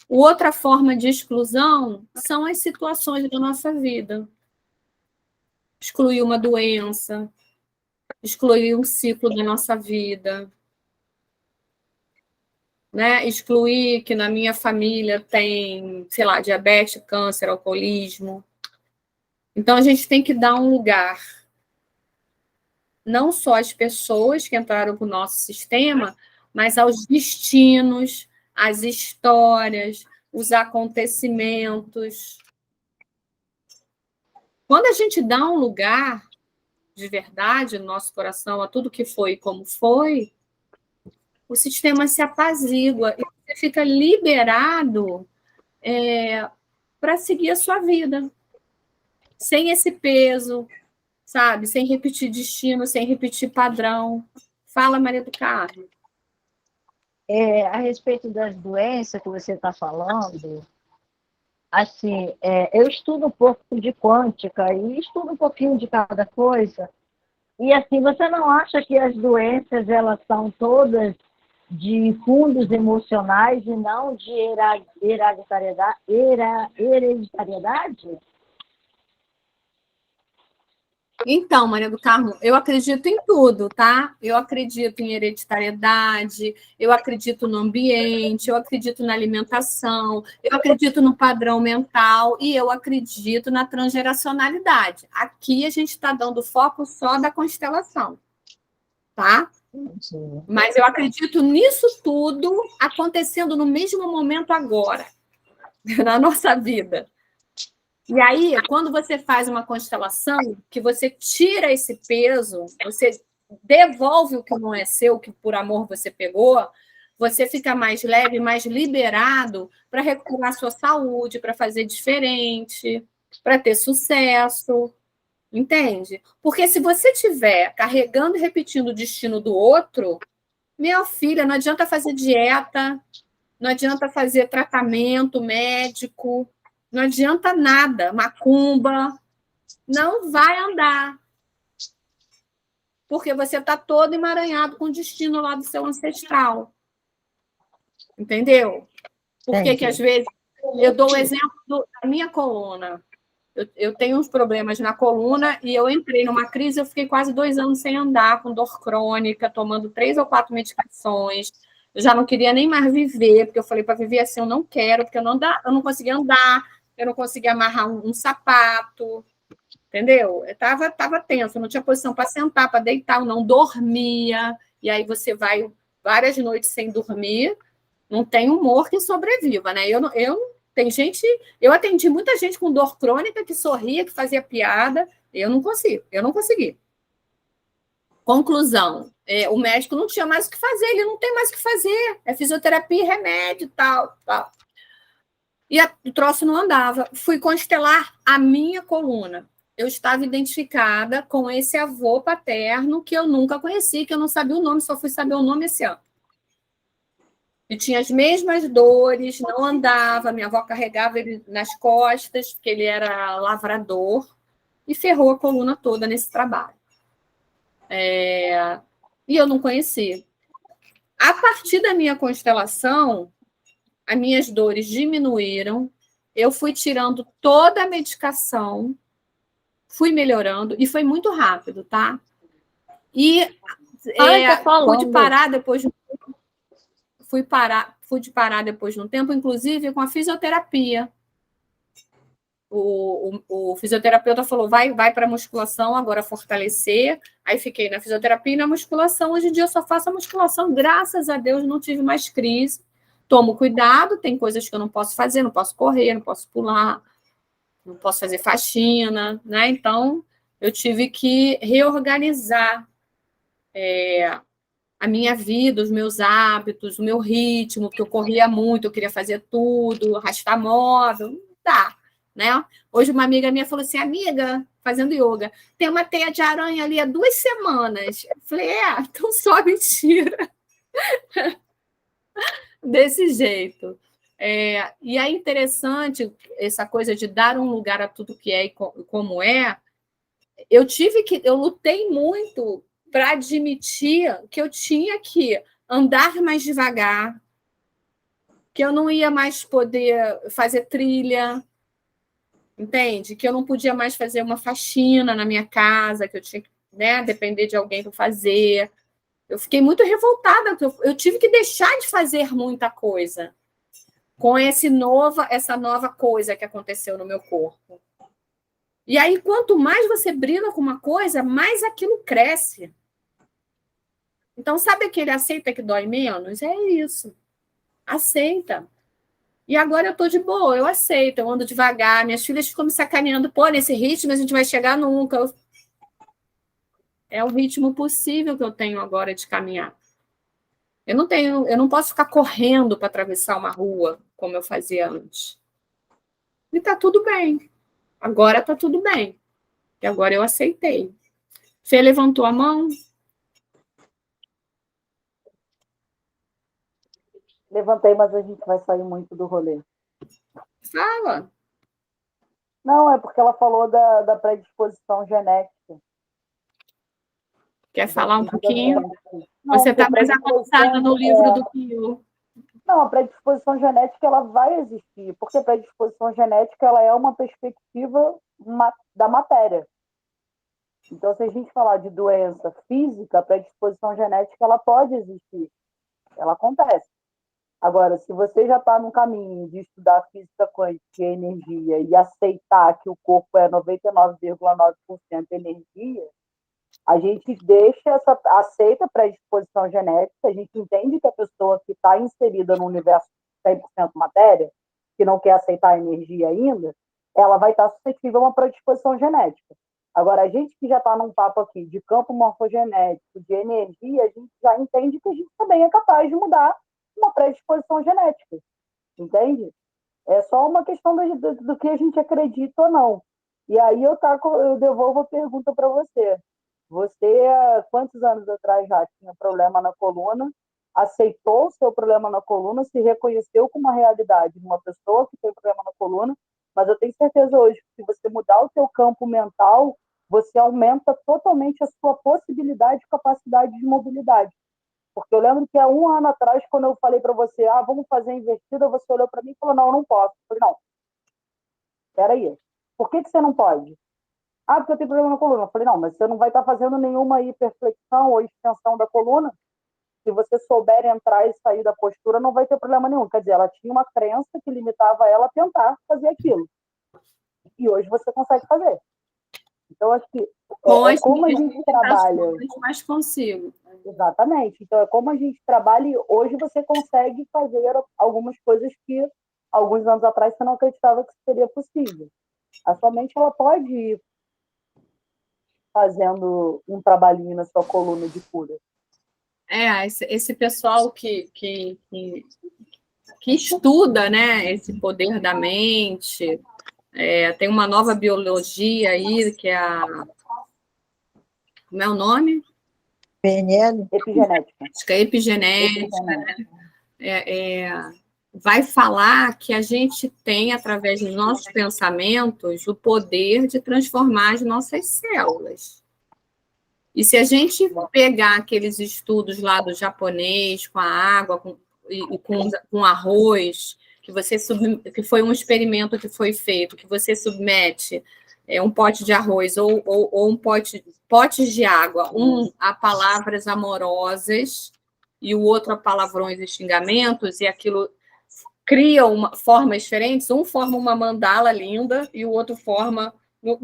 Outra forma de exclusão são as situações da nossa vida. Excluir uma doença, excluir um ciclo da nossa vida, né? Excluir que na minha família tem, sei lá, diabetes, câncer, alcoolismo. Então, a gente tem que dar um lugar, não só às pessoas que entraram para o nosso sistema, mas aos destinos, às histórias, os acontecimentos. Quando a gente dá um lugar de verdade no nosso coração a tudo que foi e como foi, o sistema se apazigua e você fica liberado para seguir a sua vida. Sem esse peso, sabe? Sem repetir destino, sem repetir padrão. Fala, Maria do Carmo. A respeito das doenças que você está falando, assim, eu estudo um pouco de quântica e estudo um pouquinho de cada coisa. E assim, você não acha que as doenças elas são todas de fundos emocionais e não de hereditariedade? Então, Maria do Carmo, eu acredito em tudo, tá? Eu acredito em hereditariedade, eu acredito no ambiente, eu acredito na alimentação, eu acredito no padrão mental e eu acredito na transgeracionalidade. Aqui a gente está dando foco só da constelação, tá? Sim. Mas eu acredito nisso tudo acontecendo no mesmo momento agora, na nossa vida. E aí, quando você faz uma constelação, que você tira esse peso, você devolve o que não é seu, que por amor você pegou, você fica mais leve, mais liberado para recuperar sua saúde, para fazer diferente, para ter sucesso, entende? Porque se você estiver carregando e repetindo o destino do outro, minha filha, não adianta fazer dieta, não adianta fazer tratamento médico, não adianta nada, macumba, não vai andar. Porque você está todo emaranhado com o destino lá do seu ancestral. Entendeu? Por que às vezes... Eu dou o exemplo da minha coluna. Eu tenho uns problemas na coluna e eu entrei numa crise, eu fiquei quase 2 anos sem andar, com dor crônica, tomando 3 ou 4 medicações. Eu já não queria nem mais viver, porque eu falei, para viver assim eu não quero, porque eu não conseguia andar, eu não conseguia amarrar um sapato, entendeu? Tava tenso, eu não tinha posição para sentar, para deitar, eu não dormia, e aí você vai várias noites sem dormir, não tem humor que sobreviva, né? Tem gente, eu atendi muita gente com dor crônica que sorria, que fazia piada, eu não consegui. Conclusão, o médico não tinha mais o que fazer, ele não tem mais o que fazer, é fisioterapia, remédio, tal. E o troço não andava. Fui constelar a minha coluna. Eu estava identificada com esse avô paterno que eu nunca conheci, que eu não sabia o nome, só fui saber o nome esse ano. E tinha as mesmas dores, não andava, minha avó carregava ele nas costas, porque ele era lavrador, e ferrou a coluna toda nesse trabalho. E eu não conheci. A partir da minha constelação, as minhas dores diminuíram, eu fui tirando toda a medicação, fui melhorando, e foi muito rápido, tá? E pude parar depois... Fui parar depois de um tempo, inclusive com a fisioterapia. O fisioterapeuta falou, vai para a musculação, agora fortalecer. Aí fiquei na fisioterapia e na musculação. Hoje em dia eu só faço a musculação, graças a Deus não tive mais crise. Tomo cuidado, tem coisas que eu não posso fazer, não posso correr, não posso pular, não posso fazer faxina, né? Então, eu tive que reorganizar a minha vida, os meus hábitos, o meu ritmo, porque eu corria muito, eu queria fazer tudo, arrastar móvel, não dá, né? Hoje uma amiga minha falou assim, amiga, fazendo yoga, tem uma teia de aranha ali há 2 semanas. Eu falei, então só mentira. Desse jeito. E é interessante essa coisa de dar um lugar a tudo que é e como é. Eu lutei muito para admitir que eu tinha que andar mais devagar, que eu não ia mais poder fazer trilha, entende? Que eu não podia mais fazer uma faxina na minha casa, que eu tinha que, né, depender de alguém para fazer. Eu fiquei muito revoltada, eu tive que deixar de fazer muita coisa com essa nova coisa que aconteceu no meu corpo. E aí, quanto mais você briga com uma coisa, mais aquilo cresce. Então, sabe aquele aceita que dói menos? É isso. Aceita. E agora eu estou de boa, eu aceito, eu ando devagar. Minhas filhas ficam me sacaneando. Pô, nesse ritmo a gente vai chegar nunca. É o ritmo possível que eu tenho agora de caminhar. Eu não posso ficar correndo para atravessar uma rua, como eu fazia antes. E está tudo bem. Agora está tudo bem. E agora eu aceitei. Fê levantou a mão? Levantei, mas a gente vai sair muito do rolê. Fala. Não, é porque ela falou da predisposição genética. Quer falar um pouquinho? Não, Você está porque mais avançada no livro do que eu. Não, a predisposição genética ela vai existir, porque a predisposição genética ela é uma perspectiva da matéria. Então, se a gente falar de doença física, a predisposição genética ela pode existir, ela acontece. Agora, se você já está no caminho de estudar física quântica e energia e aceitar que o corpo é 99,9% energia, a gente aceita a predisposição genética, a gente entende que a pessoa que está inserida no universo 100% matéria, que não quer aceitar a energia ainda, ela vai estar suscetível a uma predisposição genética. Agora, a gente que já está num papo aqui de campo morfogenético, de energia, a gente já entende que a gente também é capaz de mudar uma predisposição genética, entende? É só uma questão do que a gente acredita ou não. E aí eu devolvo a pergunta para você. Você, há quantos anos atrás já tinha problema na coluna, aceitou o seu problema na coluna, se reconheceu como uma realidade de uma pessoa que tem problema na coluna, mas eu tenho certeza hoje que se você mudar o seu campo mental, você aumenta totalmente a sua possibilidade e capacidade de mobilidade. Porque eu lembro que há um ano atrás, quando eu falei para você, vamos fazer invertida, você olhou para mim e falou, não, eu não posso. Eu falei, não, espera aí, por que você não pode? Porque eu tenho problema na coluna. Eu falei, não, mas você não vai estar fazendo nenhuma hiperflexão ou extensão da coluna. Se você souber entrar e sair da postura, não vai ter problema nenhum. Quer dizer, ela tinha uma crença que limitava ela a tentar fazer aquilo. E hoje você consegue fazer. Então, acho que como a gente trabalha... Mas consigo. Exatamente. Então, é como a gente trabalha e hoje você consegue fazer algumas coisas que alguns anos atrás você não acreditava que seria possível. A sua mente ela pode ir fazendo um trabalhinho na sua coluna de cura. Esse pessoal que estuda, né, esse poder da mente, tem uma nova biologia aí, que é a... Como é o nome? PNL? Epigenética. Acho que é epigenética, né? Vai falar que a gente tem, através dos nossos pensamentos, o poder de transformar as nossas células. E se a gente pegar aqueles estudos lá do japonês, com a água com arroz, que foi um experimento que foi feito, que você submete um pote de arroz ou um potes de água, a palavras amorosas e o outro a palavrões e xingamentos, e aquilo cria formas diferentes, um forma uma mandala linda e o outro forma no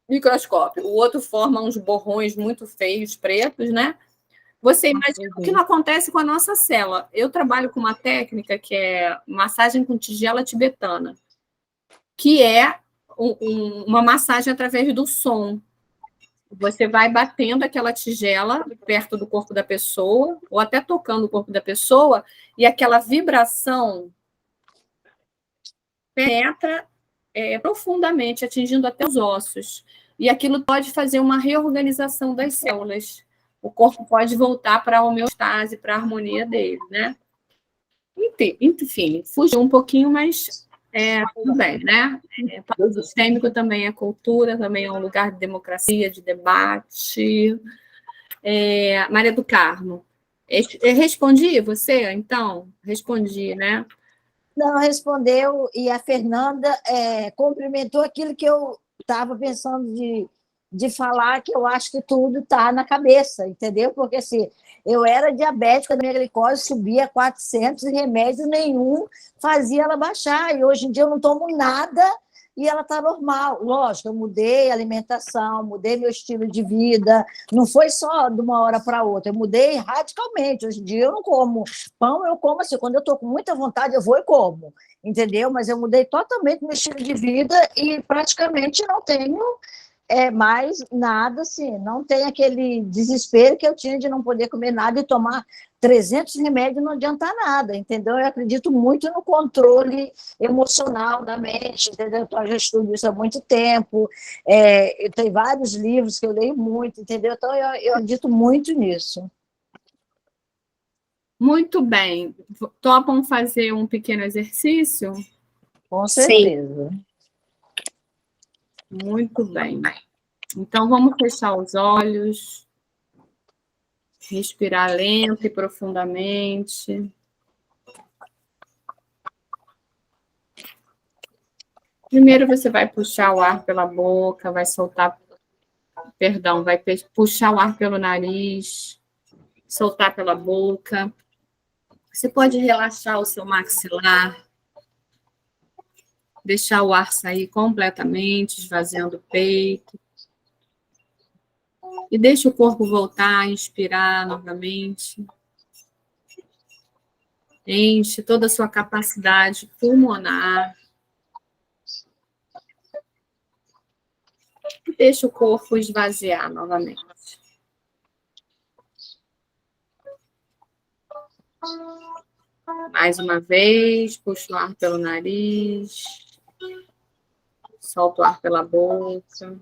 microscópio, o outro forma uns borrões muito feios, pretos, né? Você imagina o que não acontece com a nossa célula. Eu trabalho com uma técnica que é massagem com tigela tibetana, que é uma massagem através do som. Você vai batendo aquela tigela perto do corpo da pessoa, ou até tocando o corpo da pessoa, e aquela vibração penetra profundamente, atingindo até os ossos. E aquilo pode fazer uma reorganização das células. O corpo pode voltar para a homeostase, para a harmonia dele, né? Enfim, fugiu um pouquinho, mas tudo bem, né? O sistêmico também é cultura, também é um lugar de democracia, de debate. Maria do Carmo, respondi você, então? Respondi, né? Não, respondeu, e a Fernanda complementou aquilo que eu estava pensando de falar, que eu acho que tudo está na cabeça, entendeu? Porque assim, eu era diabética, a minha glicose subia 400 e remédio nenhum fazia ela baixar, e hoje em dia eu não tomo nada e ela está normal. Lógico, eu mudei a alimentação, mudei meu estilo de vida, não foi só de uma hora para outra, eu mudei radicalmente. Hoje em dia eu não como pão, eu como assim, quando eu estou com muita vontade eu vou e como, entendeu? Mas eu mudei totalmente meu estilo de vida e praticamente não tenho mais nada, assim, não tem aquele desespero que eu tinha de não poder comer nada e tomar 300 remédios não adianta nada, entendeu? Eu acredito muito no controle emocional da mente, entendeu? Eu já estudo isso há muito tempo, eu tenho vários livros que eu leio muito, entendeu? Então, eu acredito muito nisso. Muito bem. Topam fazer um pequeno exercício? Com certeza. Sim. Muito bem. Então, vamos fechar os olhos. Respirar lento e profundamente. Primeiro você vai puxar o ar pela boca, vai soltar, perdão, vai puxar o ar pelo nariz, soltar pela boca. Você pode relaxar o seu maxilar, deixar o ar sair completamente, esvaziando o peito. E deixa o corpo voltar a inspirar novamente. Enche toda a sua capacidade pulmonar. E deixa o corpo esvaziar novamente. Mais uma vez, puxa o ar pelo nariz. Solta o ar pela boca.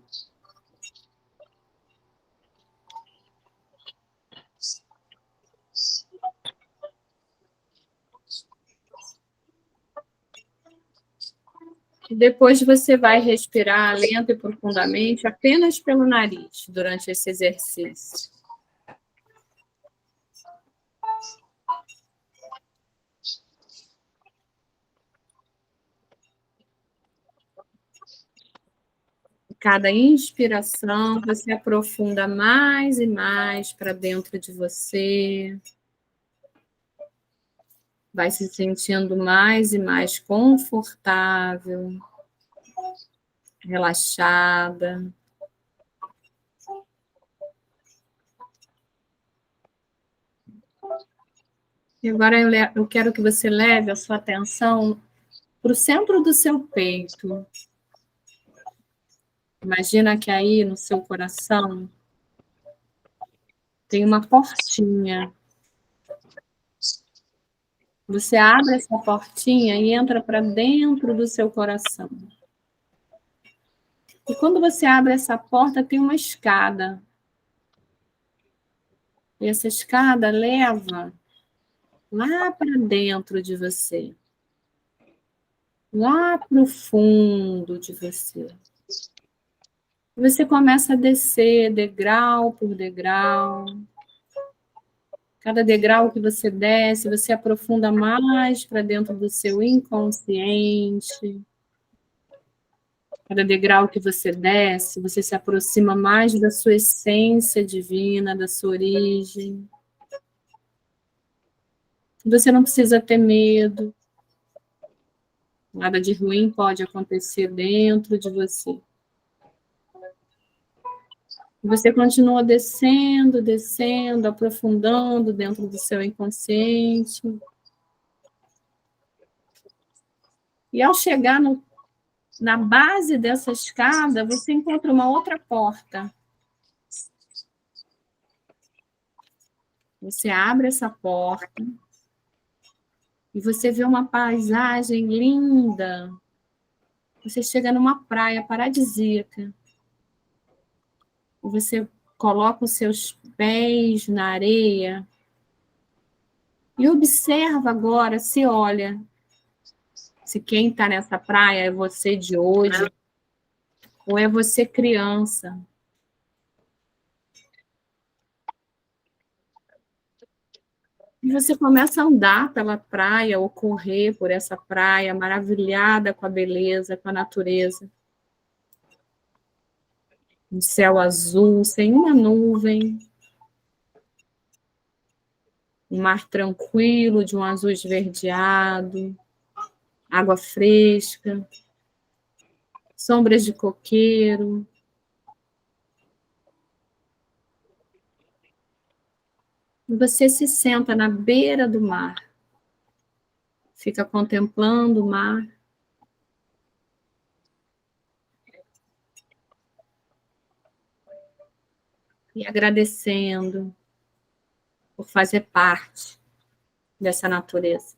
E depois você vai respirar lento e profundamente apenas pelo nariz durante esse exercício. Cada inspiração, você aprofunda mais e mais para dentro de você. Vai se sentindo mais e mais confortável, relaxada. E agora eu quero que você leve a sua atenção para o centro do seu peito. Imagina que aí no seu coração tem uma portinha. Você abre essa portinha e entra para dentro do seu coração. E quando você abre essa porta, tem uma escada. E essa escada leva lá para dentro de você. Lá para o fundo de você. Você começa a descer degrau por degrau. Cada degrau que você desce, você aprofunda mais para dentro do seu inconsciente. Cada degrau que você desce, você se aproxima mais da sua essência divina, da sua origem. Você não precisa ter medo. Nada de ruim pode acontecer dentro de você. Você continua descendo, descendo, aprofundando dentro do seu inconsciente. E ao chegar na base dessa escada, você encontra uma outra porta. Você abre essa porta e você vê uma paisagem linda. Você chega numa praia paradisíaca. Você coloca os seus pés na areia e observa agora, se olha, se quem está nessa praia é você de hoje ou é você criança. E você começa a andar pela praia ou correr por essa praia, maravilhada com a beleza, com a natureza. Um céu azul, sem uma nuvem. Um mar tranquilo, de um azul esverdeado. Água fresca. Sombras de coqueiro. E você se senta na beira do mar. Fica contemplando o mar. E agradecendo por fazer parte dessa natureza.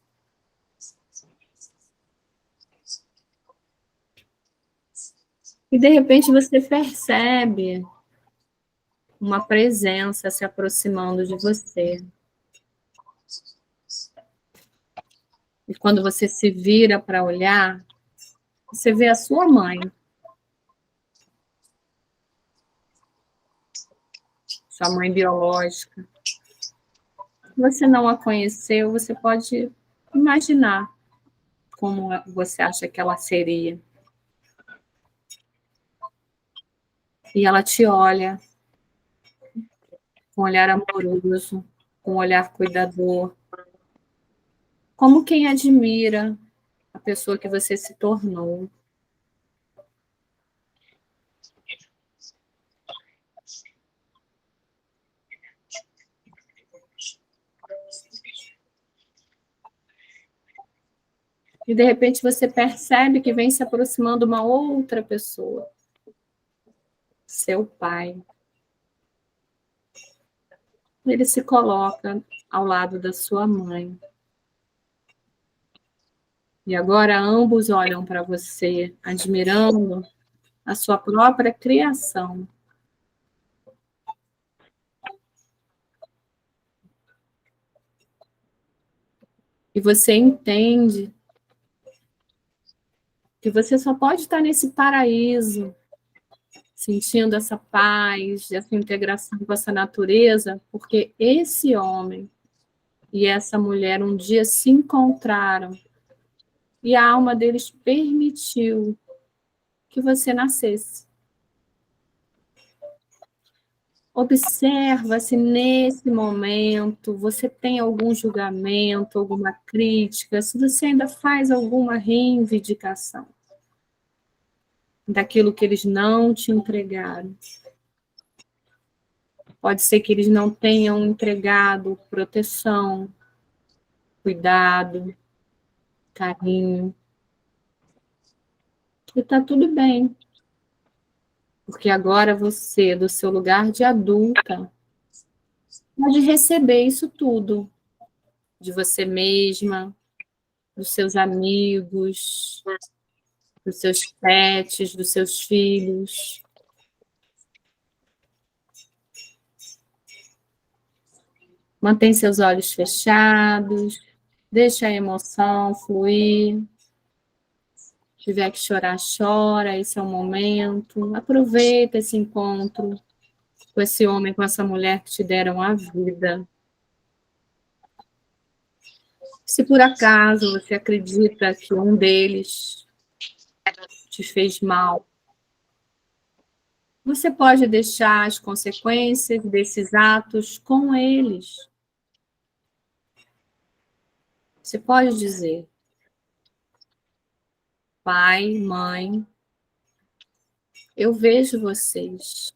E de repente você percebe uma presença se aproximando de você. E quando você se vira para olhar, você vê a sua mãe. Sua mãe biológica. você não a conheceu, você pode imaginar como você acha que ela seria. E ela te olha com um olhar amoroso, com um olhar cuidador, como quem admira a pessoa que você se tornou. E, de repente, você percebe que vem se aproximando uma outra pessoa. Seu pai. Ele se coloca ao lado da sua mãe. E agora ambos olham para você, admirando a sua própria criação. E você entende que você só pode estar nesse paraíso, sentindo essa paz, essa integração com essa natureza, porque esse homem e essa mulher um dia se encontraram e a alma deles permitiu que você nascesse. Observa se nesse momento você tem algum julgamento, alguma crítica, se você ainda faz alguma reivindicação daquilo que eles não te entregaram. Pode ser que eles não tenham entregado proteção, cuidado, carinho. E está tudo bem. Porque agora você, do seu lugar de adulta, pode receber isso tudo. De você mesma, dos seus amigos, dos seus pets, dos seus filhos. Mantém seus olhos fechados, deixa a emoção fluir. Se tiver que chorar, chora, esse é o momento. Aproveita esse encontro com esse homem, com essa mulher que te deram a vida. Se por acaso você acredita que um deles te fez mal, você pode deixar as consequências desses atos com eles. Você pode dizer: pai, mãe, eu vejo vocês.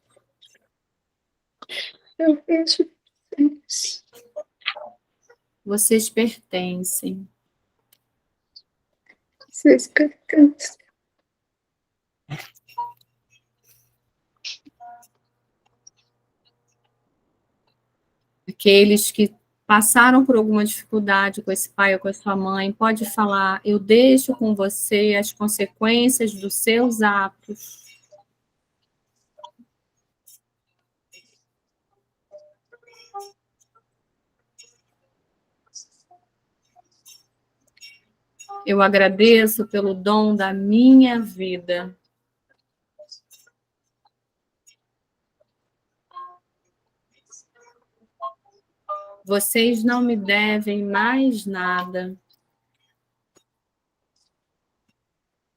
Eu vejo vocês. Vocês pertencem. Vocês pertencem. Aqueles que passaram por alguma dificuldade com esse pai ou com a sua mãe, pode falar: eu deixo com você as consequências dos seus atos. Eu agradeço pelo dom da minha vida. Vocês não me devem mais nada.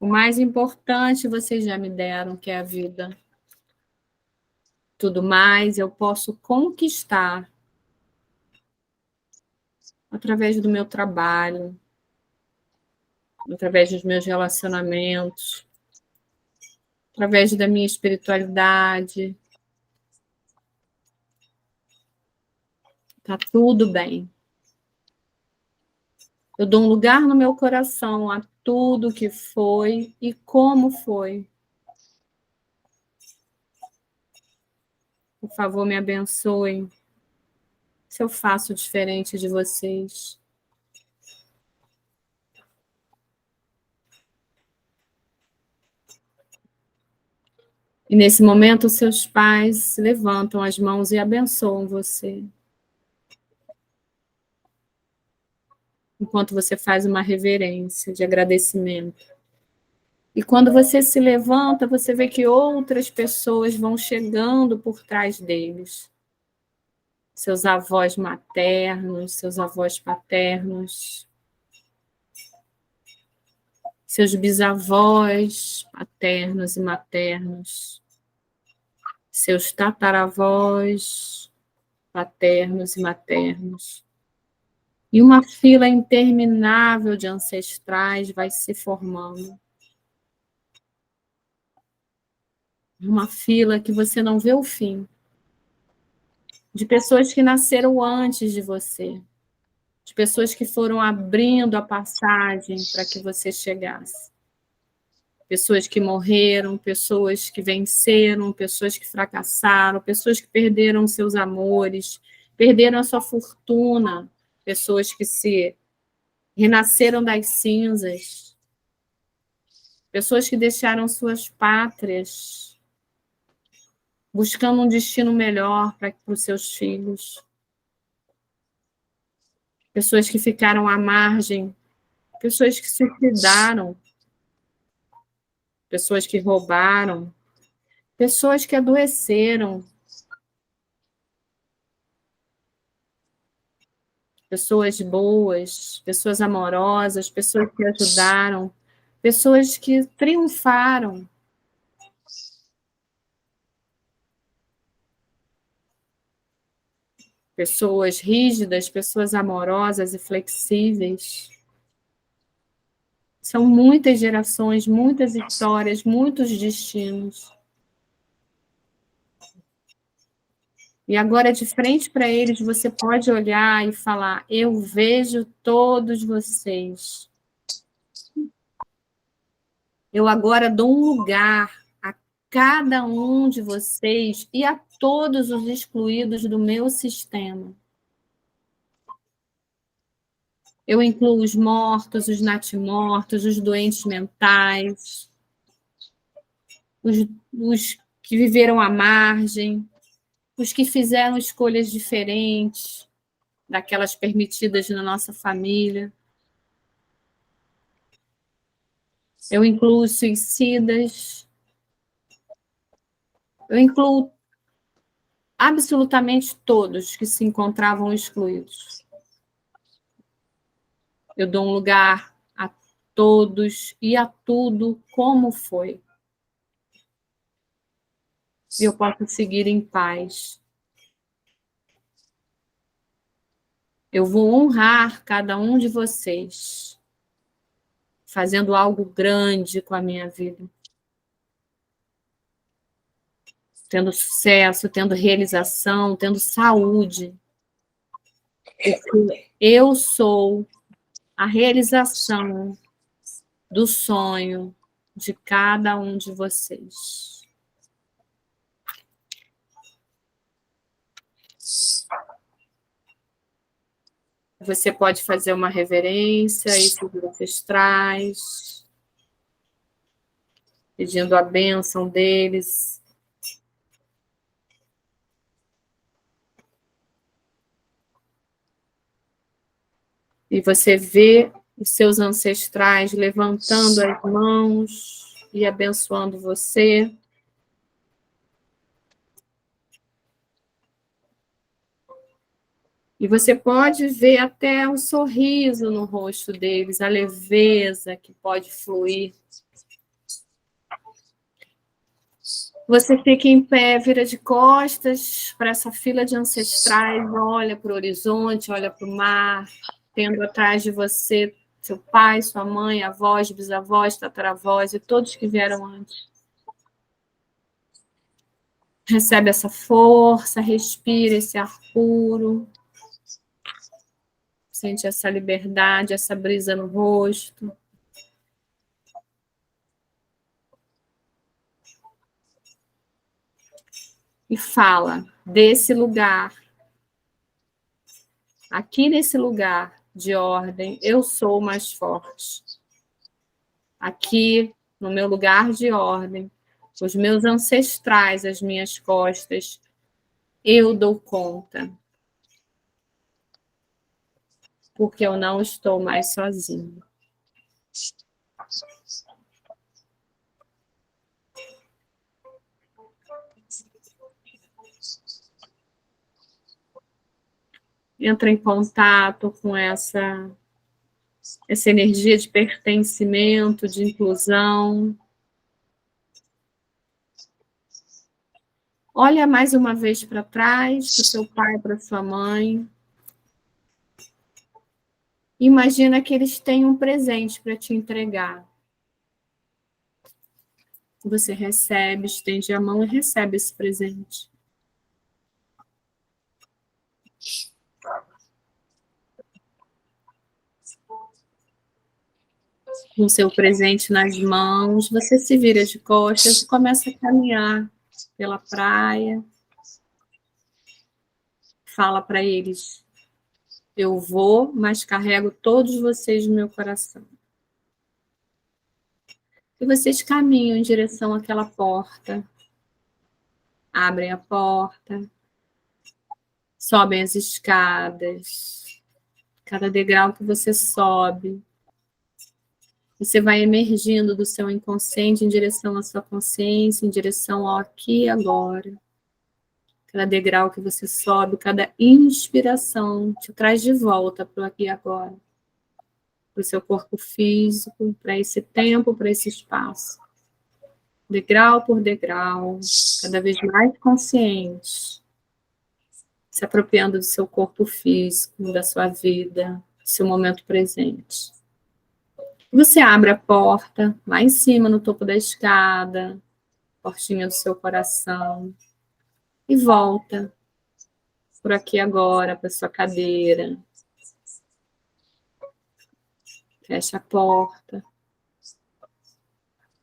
O mais importante vocês já me deram, que é a vida. Tudo mais eu posso conquistar através do meu trabalho, através dos meus relacionamentos, através da minha espiritualidade. Tá tudo bem. Eu dou um lugar no meu coração a tudo que foi e como foi. Por favor, me abençoem se eu faço diferente de vocês. E nesse momento, seus pais levantam as mãos e abençoam você. Enquanto você faz uma reverência de agradecimento. E quando você se levanta, você vê que outras pessoas vão chegando por trás deles. seus avós maternos, seus avós paternos, seus bisavós paternos e maternos, seus tataravós paternos e maternos. E uma fila interminável de ancestrais vai se formando. Uma fila que você não vê o fim. De pessoas que nasceram antes de você. De pessoas que foram abrindo a passagem para que você chegasse. Pessoas que morreram, pessoas que venceram, pessoas que fracassaram, pessoas que perderam seus amores, perderam a sua fortuna, pessoas que se renasceram das cinzas, pessoas que deixaram suas pátrias, buscando um destino melhor para os seus filhos, pessoas que ficaram à margem, pessoas que suicidaram, pessoas que roubaram, pessoas que adoeceram, pessoas boas, pessoas amorosas, pessoas que ajudaram, pessoas que triunfaram. Pessoas rígidas, pessoas amorosas e flexíveis. São muitas gerações, muitas histórias, muitos destinos. E agora, de frente para eles, você pode olhar e falar: eu vejo todos vocês. Eu agora dou um lugar a cada um de vocês e a todos os excluídos do meu sistema. Eu incluo os mortos, os natimortos, os doentes mentais, os que viveram à margem, os que fizeram escolhas diferentes daquelas permitidas na nossa família. Eu incluo os suicidas. Eu incluo absolutamente todos que se encontravam excluídos. Eu dou um lugar a todos e a tudo como foi. E eu posso seguir em paz. Eu vou honrar cada um de vocês, fazendo algo grande com a minha vida. Tendo sucesso, tendo realização, tendo saúde. Porque eu sou a realização do sonho de cada um de vocês. Você pode fazer uma reverência a esses ancestrais, pedindo a bênção deles. E você vê os seus ancestrais levantando as mãos e abençoando você. E você pode ver até o sorriso no rosto deles, a leveza que pode fluir. Você fica em pé, vira de costas para essa fila de ancestrais, olha para o horizonte, olha para o mar, tendo atrás de você seu pai, sua mãe, avós, bisavós, tataravós e todos que vieram antes. Recebe essa força, respira esse ar puro. Sente essa liberdade, essa brisa no rosto. E fala desse lugar, aqui nesse lugar de ordem, eu sou mais forte. Aqui, no meu lugar de ordem, os meus ancestrais, as minhas costas, eu dou conta. Porque eu não estou mais sozinho. entra em contato com essa energia de pertencimento, de inclusão. Olha mais uma vez para trás, para o seu pai, para sua mãe. Imagina que eles têm um presente para te entregar. Você recebe, estende a mão e recebe esse presente. Com o seu presente nas mãos, você se vira de costas e começa a caminhar pela praia. Fala para eles: eu vou, mas carrego todos vocês no meu coração. E vocês caminham em direção àquela porta. Abrem a porta. Sobem as escadas. Cada degrau que você sobe, você vai emergindo do seu inconsciente em direção à sua consciência, em direção ao aqui e agora. Cada degrau que você sobe, cada inspiração te traz de volta para o aqui e agora. Para o seu corpo físico, para esse tempo, para esse espaço. Degrau por degrau, cada vez mais consciente. Se apropriando do seu corpo físico, da sua vida, do seu momento presente. Você abre a porta, lá em cima, no topo da escada, portinha do seu coração, e volta por aqui agora, para sua cadeira. Fecha a porta.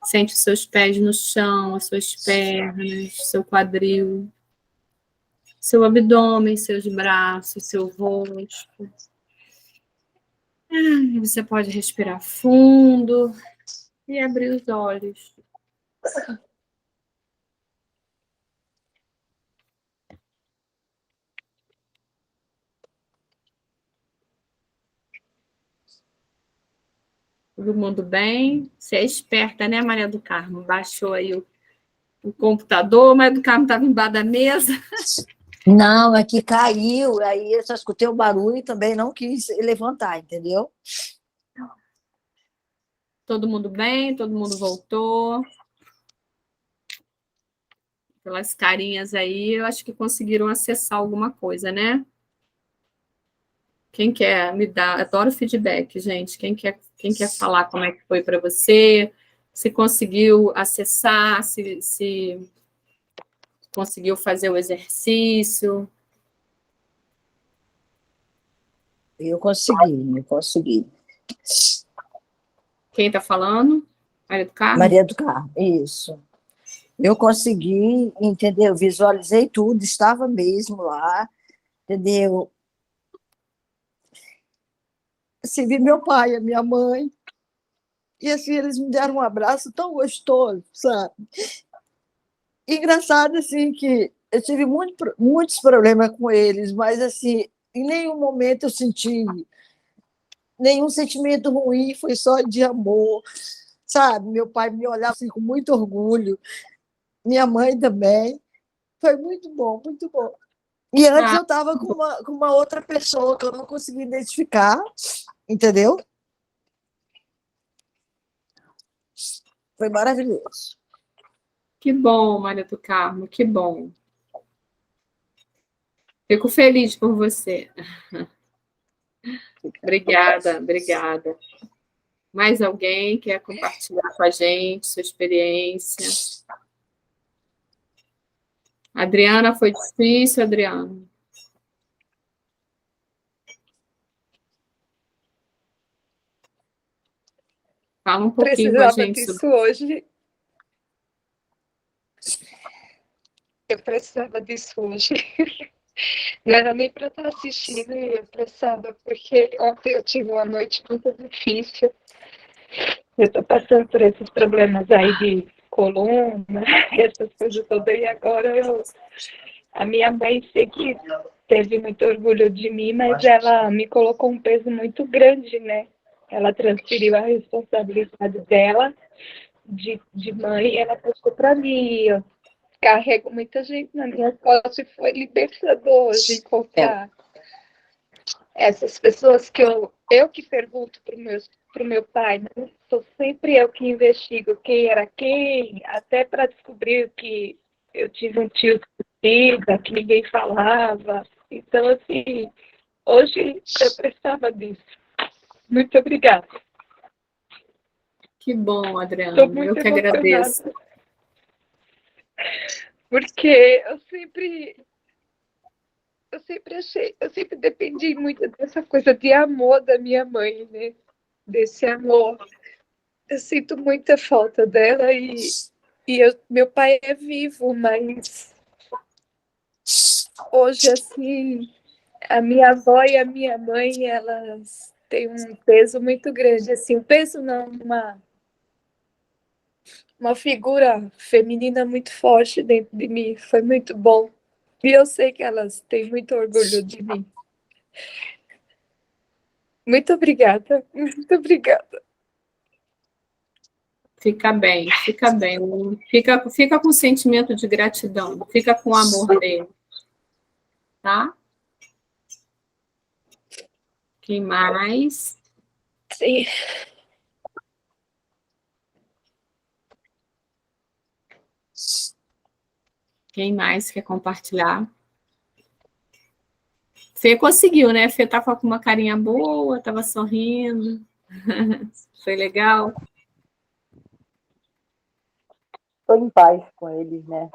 Sente os seus pés no chão, as suas pernas, seu quadril, seu abdômen, seus braços, seu rosto. Você pode respirar fundo e abrir os olhos. Todo mundo bem? Você é esperta, né, Maria do Carmo? Baixou aí o computador, Maria do Carmo estava embaixo da mesa. Não, aqui caiu, aí eu só escutei o barulho e também não quis levantar, entendeu? Todo mundo bem? Todo mundo voltou? Pelas carinhas aí, eu acho que conseguiram acessar alguma coisa, né? Quem quer me dar? Adoro feedback, gente. Quem quer falar como é que foi para você? Se conseguiu acessar, se conseguiu fazer o exercício? Eu consegui. Quem está falando? Maria do Carmo? Maria do Carmo, isso. Eu consegui, entendeu? Visualizei tudo, estava mesmo lá, entendeu? Assim, vi meu pai, a minha mãe, e assim, eles me deram um abraço tão gostoso, sabe? Engraçado, assim, que eu tive muitos problemas com eles, mas, assim, em nenhum momento eu senti nenhum sentimento ruim, foi só de amor, sabe? Meu pai me olhava assim, com muito orgulho, minha mãe também. Foi muito bom, muito bom. E antes eu estava com uma outra pessoa que eu não consegui identificar, entendeu? Foi maravilhoso. Que bom, Maria do Carmo, que bom. Fico feliz por você. Obrigada. Mais alguém quer compartilhar com a gente sua experiência? Adriana, foi difícil, Adriana? Fala um pouquinho com a gente disso hoje. Eu precisava disso hoje. Não era nem para estar assistindo, eu precisava, porque ontem eu tive uma noite muito difícil. Eu estou passando por esses problemas aí de coluna, essas coisas todas, e agora a minha mãe sei que teve muito orgulho de mim, mas ela me colocou um peso muito grande, né? Ela transferiu a responsabilidade dela de mãe e ela passou para mim. Eu carrego muita gente na minha costas e foi libertador de encontrar essas pessoas que eu que pergunto para o meu pai, né? Sou sempre eu que investigo quem era quem, até para descobrir que eu tive um tio que ninguém falava. Então, assim, hoje eu precisava disso. Muito obrigada. Que bom, Adriana. Estou muito Eu que emocionada. agradeço. Porque eu sempre dependi muito dessa coisa de amor da minha mãe, né? Desse amor. Eu sinto muita falta dela meu pai é vivo, mas hoje, assim, a minha avó e a minha mãe, elas têm um peso muito grande, assim, um peso não, uma figura feminina muito forte dentro de mim, foi muito bom. E eu sei que elas têm muito orgulho de mim. Muito obrigada, muito obrigada. Fica bem, fica bem. Fica com sentimento de gratidão, fica com o amor dele. Tá? Quem mais? Sim. Quem mais quer compartilhar? Fê conseguiu, né? Fê estava com uma carinha boa, estava sorrindo. Foi legal. Estou em paz com eles, né?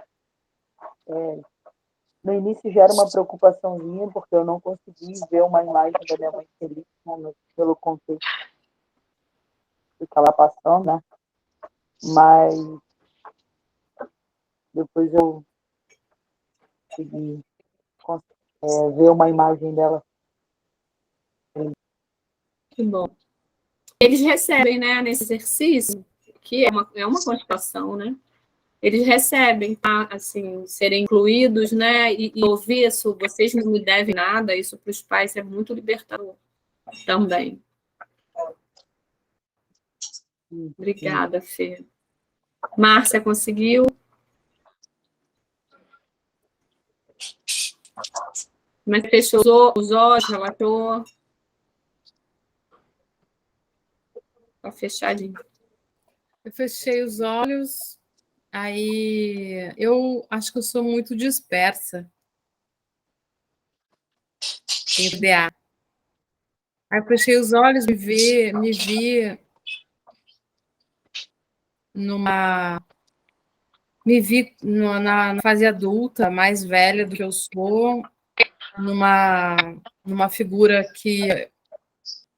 No início já era uma preocupaçãozinha, porque eu não consegui ver uma imagem da minha mãe feliz, né, pelo contexto que ela passando, né? Mas depois eu consegui ver uma imagem dela. Que bom. Eles recebem, né, nesse exercício, que é uma constatação, né? Eles recebem, tá? Assim, serem incluídos, né? E ouvir isso, vocês não me devem nada, isso para os pais é muito libertador também. Obrigada, Fê. Márcia conseguiu? Mas fechou os olhos, relatou? Está fechadinho. Eu fechei os olhos, aí eu acho que eu sou muito dispersa. Tenho TDA. Aí eu fechei os olhos, me vi na fase adulta, mais velha do que eu sou, numa figura que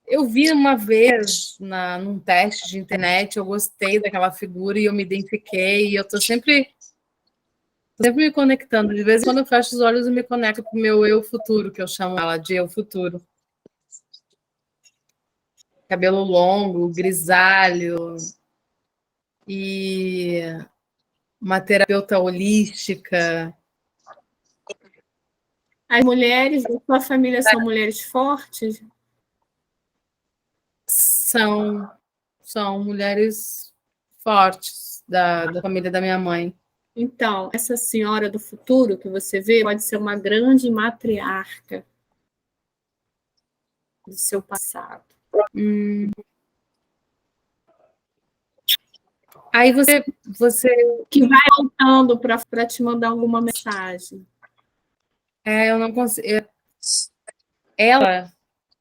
eu vi uma vez num teste de internet, eu gostei daquela figura e eu me identifiquei, e eu estou sempre me conectando. De vez em quando eu fecho os olhos e me conecto com o meu eu futuro, que eu chamo ela de eu futuro. Cabelo longo, grisalho, e uma terapeuta holística. As mulheres da sua família são mulheres fortes? São mulheres fortes da família da minha mãe. Então, essa senhora do futuro que você vê pode ser uma grande matriarca do seu passado. Aí você que vai voltando para te mandar alguma mensagem. Eu não consigo. Ela,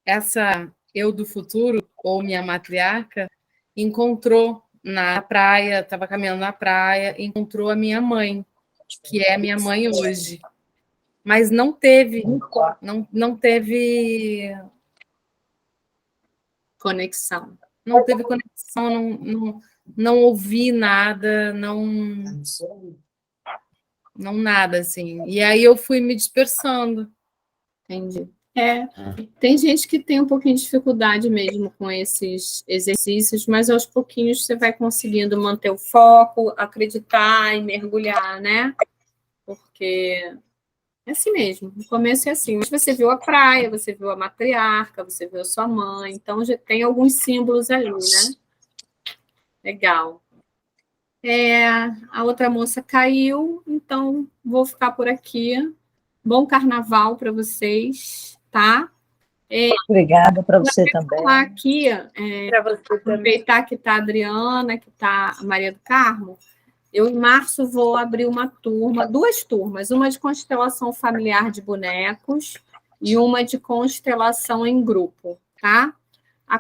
essa eu do futuro, ou minha matriarca, encontrou na praia, estava caminhando na praia, encontrou a minha mãe, que é a minha mãe hoje. Mas não teve conexão. Não teve conexão, não ouvi nada, não nada, assim. E aí eu fui me dispersando. Entendi. Tem gente que tem um pouquinho de dificuldade mesmo com esses exercícios, mas aos pouquinhos você vai conseguindo manter o foco, acreditar e mergulhar, né? Porque é assim mesmo, no começo é assim. Mas você viu a praia, você viu a matriarca, você viu a sua mãe, então já tem alguns símbolos ali, né? Legal. A outra moça caiu, então vou ficar por aqui. Bom carnaval para vocês, tá? Obrigada para você também. Falar aqui, Para você também. aproveitar que está a Adriana, que está a Maria do Carmo, eu, em março, vou abrir duas turmas, uma de constelação familiar de bonecos e uma de constelação em grupo, tá? A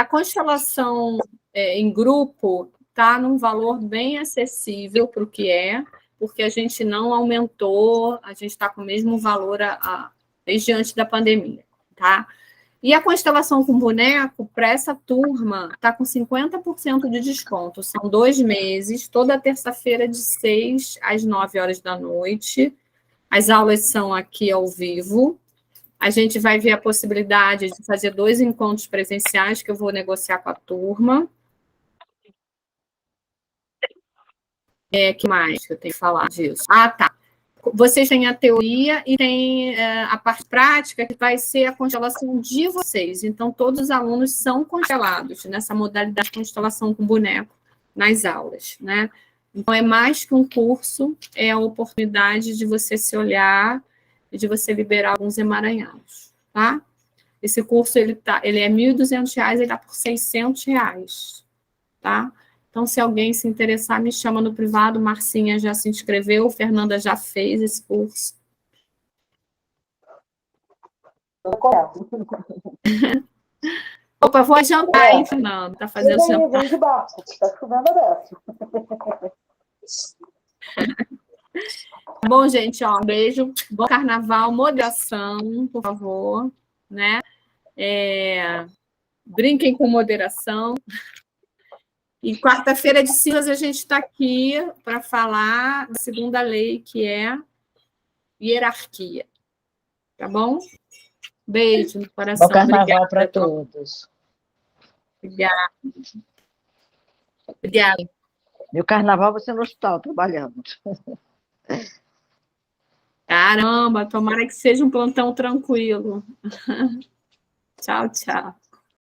constelação em grupo está num valor bem acessível para o que é, porque a gente não aumentou, a gente está com o mesmo valor desde antes da pandemia, tá? E a constelação com boneco, para essa turma, está com 50% de desconto. São 2 meses, toda terça-feira, de 6 às 9 horas da noite. As aulas são aqui ao vivo. A gente vai ver a possibilidade de fazer 2 encontros presenciais, que eu vou negociar com a turma. Que mais que eu tenho que falar disso? Ah, tá. Vocês têm a teoria e tem a parte prática, que vai ser a constelação de vocês. Então, todos os alunos são constelados nessa modalidade de constelação com boneco nas aulas, né? Então, é mais que um curso, é a oportunidade de você se olhar e de você liberar alguns emaranhados, tá? Esse curso, ele é R$ 1.200, ele está por R$ 600, tá? Então, se alguém se interessar, me chama no privado. Marcinha já se inscreveu, Fernanda já fez esse curso. Opa, vou jantar, hein, Fernanda? Tá fazendo jantar. Vem de barco, tá chovendo aberto. Tá bom, gente, ó, um beijo, bom carnaval, moderação, por favor, né? Brinquem com moderação. E quarta-feira de cinzas a gente está aqui para falar da segunda lei, que é hierarquia. Tá bom? Beijo no coração. Bom carnaval para todos. Obrigada. Obrigada. Meu carnaval vai ser no hospital, trabalhando. Caramba, tomara que seja um plantão tranquilo. Tchau, tchau.